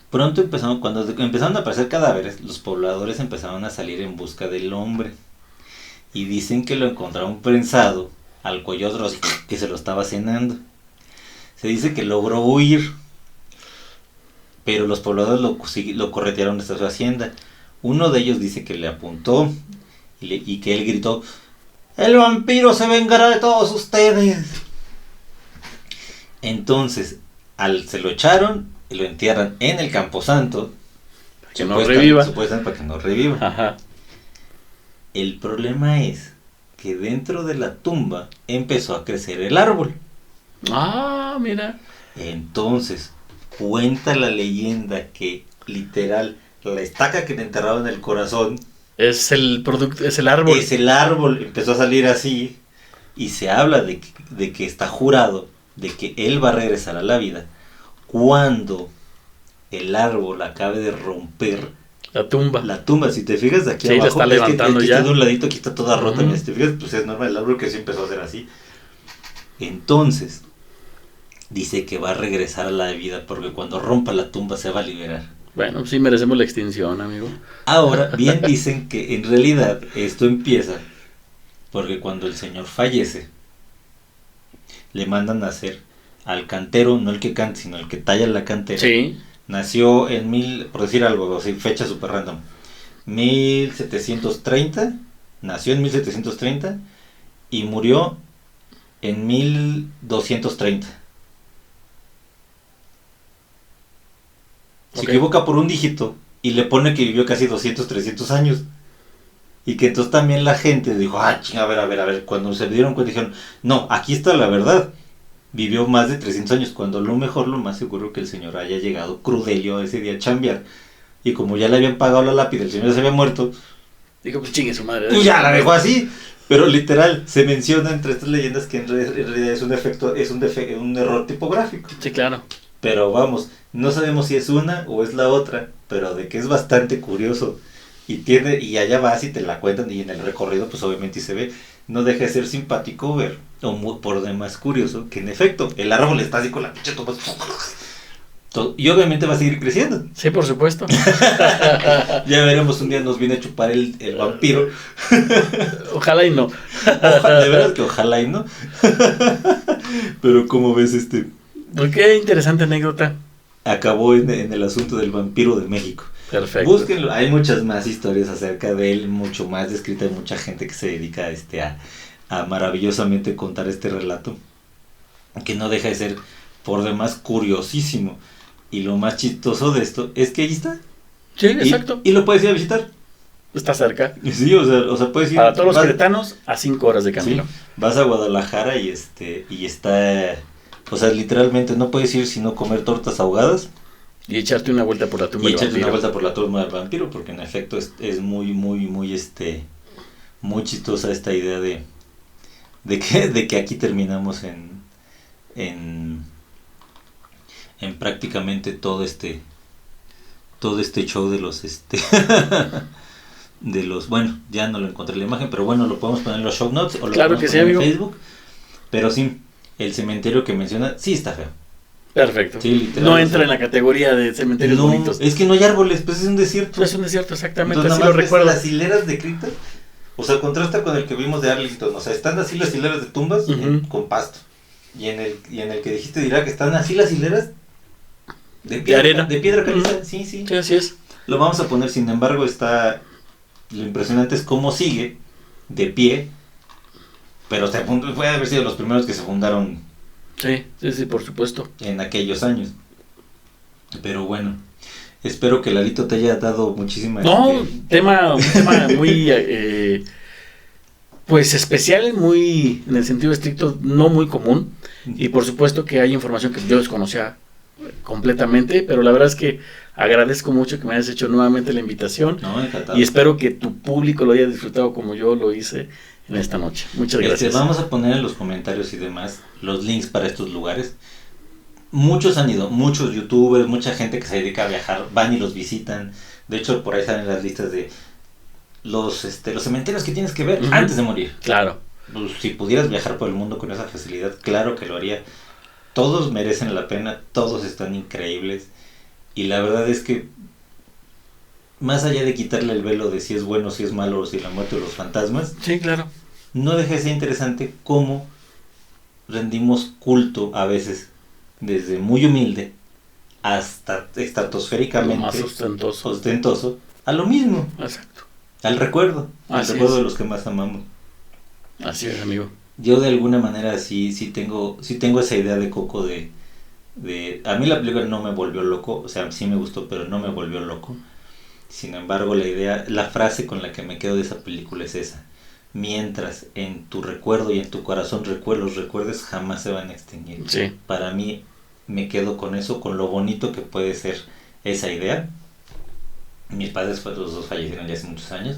pronto cuando empezaron a aparecer cadáveres, los pobladores empezaron a salir en busca del hombre. Y dicen que lo encontraron prensado al cuello otro, que se lo estaba cenando. Se dice que logró huir, pero los pobladores lo corretearon hasta su hacienda. Uno de ellos dice que le apuntó y que él gritó: ¡el vampiro se vengará de todos ustedes! Entonces, se lo echaron y lo entierran en el camposanto. Para que no reviva. Supuestamente para que no reviva. Ajá. El problema es que dentro de la tumba empezó a crecer el árbol. Ah, mira. Entonces, cuenta la leyenda que literal la estaca que le enterraba en el corazón Es el producto, es el árbol. es el árbol, empezó a salir así y se habla de que está jurado de que él va a regresar a la vida cuando el árbol acabe de romper La tumba. la tumba. Si te fijas de aquí Sí, la abajo, está levantando es que ya. está de un ladito, aquí está toda rota, Ujú. si te fijas, pues es normal, el árbol que sí empezó a hacer así. Entonces, dice que va a regresar a la vida porque cuando rompa la tumba se va a liberar. Bueno, sí merecemos la extinción, amigo. Ahora, bien dicen que en realidad esto empieza porque cuando el señor fallece, le mandan a hacer al cantero, no el que canta, sino el que talla la cantera. Sí. Nació en por decir algo, así, fecha super random, 1730, nació en 1730 y murió en 1230. Se Ok. equivoca por un dígito y le pone que vivió casi 200, 300 años. Y que entonces también la gente dijo, ah, chinga, a ver, cuando se dieron cuenta dijeron, no, aquí está la verdad. Vivió más de 300 años, cuando lo mejor, lo más seguro que el señor haya llegado crudelio ese día a chambear. Y como ya le habían pagado la lápida, el señor se había muerto, Dijo, pues chingue su madre. pues ya la dejó así. Pero literal, se menciona entre estas leyendas que en realidad es un defecto, un error tipográfico. Sí, claro. Pero vamos, no sabemos si es una o es la otra, pero de que es bastante curioso. Y allá vas y te la cuentan, y en el recorrido pues obviamente se ve, no deja de ser simpático ver, o por demás curioso, que en efecto, el árbol está así con la pinche tumba, y obviamente va a seguir creciendo. Sí, por supuesto. Ya veremos, un día nos viene a chupar el vampiro. Ojalá y no. Ojalá, de verdad que ojalá y no. Pero como ves, Pues qué interesante anécdota. acabó en el asunto del vampiro de México. Perfecto. Búsquenlo, hay muchas más historias acerca de él, mucho más descrita, hay mucha gente que se dedica a maravillosamente contar este relato, que no deja de ser por demás curiosísimo. Y lo más chistoso de esto es que ahí está. Sí, exacto. Y lo puedes ir a visitar. Está cerca. Sí, o sea puedes ir. Para todos los vas- queretanos, a 5 horas de camino. Sí, vas a Guadalajara y está, o sea, literalmente no puedes ir sino comer tortas ahogadas Y echarte una vuelta por la tumba y del echarte una vampiro. vuelta por la tumba del vampiro, porque en efecto es muy muy chistosa esta idea de que aquí terminamos en prácticamente todo este show de los de los, bueno, ya no lo encontré la imagen, pero bueno, lo podemos poner en los show notes o lo Claro podemos que sí, poner en amigo. Facebook. Pero sí, el cementerio que menciona sí está feo. Perfecto. Sí, literal, No o entra sea, en la categoría de cementerios no, bonitos. es que no hay árboles, pues es un desierto. Es un desierto, exactamente. Entonces Así nada lo más ves recuerdo. las hileras de criptas, o sea, contrasta con el que vimos de Arlington, o sea, están así las hileras de tumbas Ujú. con pasto. Y en el que dijiste dirá que están así las hileras De arena. de piedra caliza, Ujú. sí. Sí, así es. Lo vamos a poner, sin embargo, lo impresionante es cómo sigue de pie, pero fue haber sido los primeros que se fundaron Sí, por supuesto. en aquellos años. Pero bueno, espero que Lalito te haya dado muchísima... No, un tema muy pues especial, muy en el sentido estricto, no muy común. Y por supuesto que hay información que yo desconocía completamente, pero la verdad es que agradezco mucho que me hayas hecho nuevamente la invitación No, encantado. y espero que tu público lo haya disfrutado como yo lo hice en esta noche. Muchas gracias. Vamos a poner en los comentarios y demás los links para estos lugares. Muchos han ido, muchos youtubers, mucha gente que se dedica a viajar, van y los visitan. De hecho, por ahí salen las listas de los cementerios que tienes que ver Ujú. antes de morir. Claro. Pues, si pudieras viajar por el mundo con esa facilidad, claro que lo haría. Todos merecen la pena, todos están increíbles. Y la verdad es que, más allá de quitarle el velo de si es bueno, si es malo, o si la muerte o los fantasmas, Sí, claro. no deja de ser interesante cómo rendimos culto a veces, desde muy humilde hasta Lo estratosféricamente más ostentoso. ostentoso, a lo mismo, Exacto. al recuerdo Así de es. los que más amamos. Así es, amigo. Yo de alguna manera sí tengo esa idea de Coco de a mí la película no me volvió loco, o sea, sí me gustó, pero no me volvió loco. Sin embargo, la frase con la que me quedo de esa película es esa: mientras en tu recuerdo y en tu corazón los recuerdes, jamás se van a extinguir. Sí. Para mí me quedo con eso, con lo bonito que puede ser esa idea. Mis padres los dos fallecieron ya hace muchos años,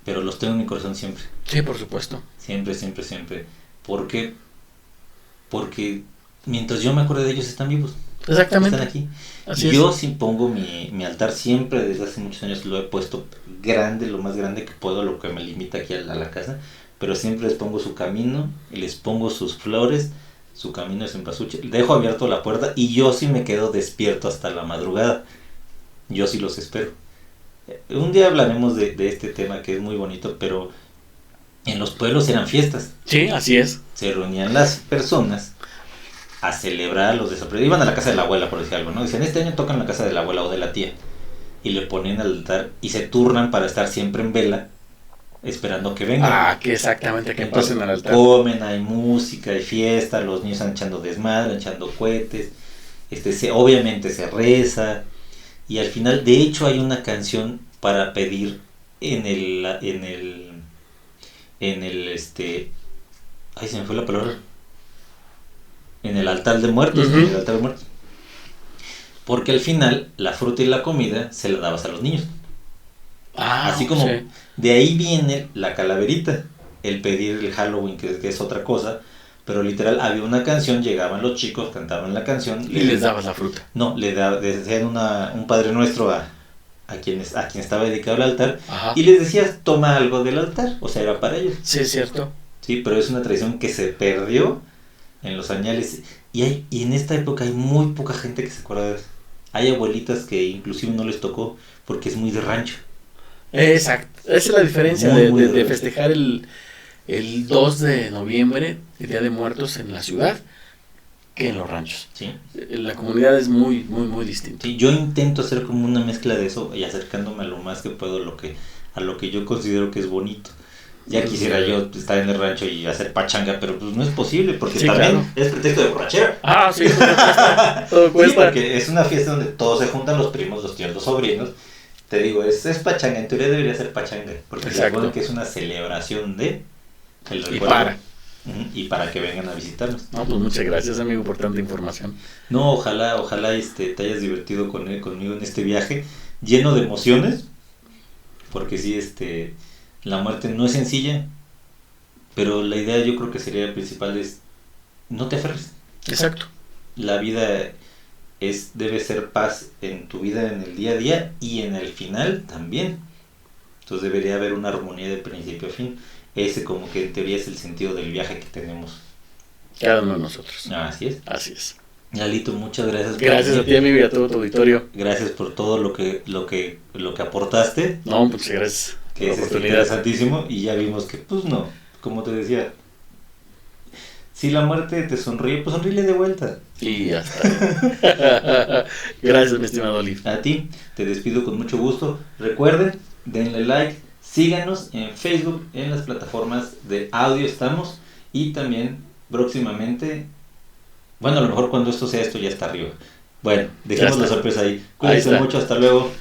pero los tengo en mi corazón siempre. Sí, por supuesto. Siempre, siempre, siempre. ¿Por qué? Porque mientras yo me acuerdo de ellos están vivos. Exactamente. Están aquí. Así Yo es. sí pongo mi altar siempre, desde hace muchos años lo he puesto grande, lo más grande que puedo, lo que me limita aquí a la casa, pero siempre les pongo su camino, y les pongo sus flores, su camino es cempasúchil, dejo abierto la puerta y yo sí me quedo despierto hasta la madrugada, yo sí los espero. Un día hablaremos de este tema que es muy bonito, pero en los pueblos eran fiestas. Sí, así es. Se reunían las personas a celebrar a los desaparecidos. Iban a la casa de la abuela, por decir algo, ¿no? Dicen, este año tocan la casa de la abuela o de la tía. Y le ponen al altar y se turnan para estar siempre en vela, esperando que vengan. Ah, que exactamente, que Entonces, pasen al altar. comen, hay música, hay fiesta, los niños están echando desmadre, echando cohetes. Obviamente se reza. Y al final, de hecho, hay una canción para pedir en el ay, se me fue la palabra. En el altar de muertos, Uh-huh. en el altar de muertos. Porque al final, la fruta y la comida se la dabas a los niños. Ah, Así como, sí. de ahí viene la calaverita, el pedir el Halloween, que es otra cosa. Pero literal, había una canción, llegaban los chicos, cantaban la canción. Y les dabas la fruta. No, les decían un Padre Nuestro a quien estaba dedicado al altar. Ajá. Y les decías, toma algo del altar, o sea, era para ellos. Sí, es cierto. Sí, pero es una tradición que se perdió en los añales. Y en esta época hay muy poca gente que se acuerda de eso. Hay abuelitas que inclusive no les tocó porque es muy de rancho. Exacto. Esa es la diferencia Muy de raro. festejar el 2 de noviembre, el Día de Muertos en la ciudad, que en los ranchos. ¿Sí? La comunidad es muy, muy, muy distinta. Sí, yo intento hacer como una mezcla de eso y acercándome a lo más que puedo a lo que yo considero que es bonito. Ya quisiera yo estar en el rancho y hacer pachanga, pero pues no es posible porque Sí, también claro. es pretexto de borrachera. Ah, sí, todo cuesta. Todo Sí, cuesta. porque es una fiesta donde todos se juntan, los primos, los tíos, los sobrinos. Te digo, es pachanga, en teoría debería ser pachanga, porque se Exacto. supone que es una celebración de el Y recuerdo. para. Y para que vengan a visitarnos. No, pues muchas gracias, amigo, por tanta información. No, ojalá te hayas divertido conmigo en este viaje, lleno de emociones, porque sí, la muerte no es sencilla, pero la idea yo creo que sería principal es, no te aferres. Exacto. La vida debe ser paz en tu vida, en el día a día y en el final también. Entonces debería haber una armonía de principio a fin. Ese como que en teoría es el sentido del viaje que tenemos. Cada uno de nosotros. Así es. Así es. Lalito, muchas gracias. Gracias a ti, amigo, y a todo tu auditorio. Gracias por todo lo que aportaste, No, muchas gracias por que la es oportunidad. interesantísimo, y ya vimos que pues no, como te decía, si la muerte te sonríe, pues sonríele de vuelta. Y ya está. Gracias, mi estimado Olive. A ti, te despido con mucho gusto. Recuerden, denle like, síganos en Facebook, en las plataformas de audio estamos, y también próximamente, bueno, a lo mejor cuando esto ya está arriba. Bueno, dejemos la sorpresa ahí. Cuídense está. mucho, hasta luego.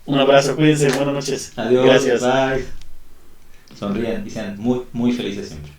Un abrazo, cuídense, buenas noches. Adiós, Gracias. bye. Sonrían y sean muy, muy felices siempre.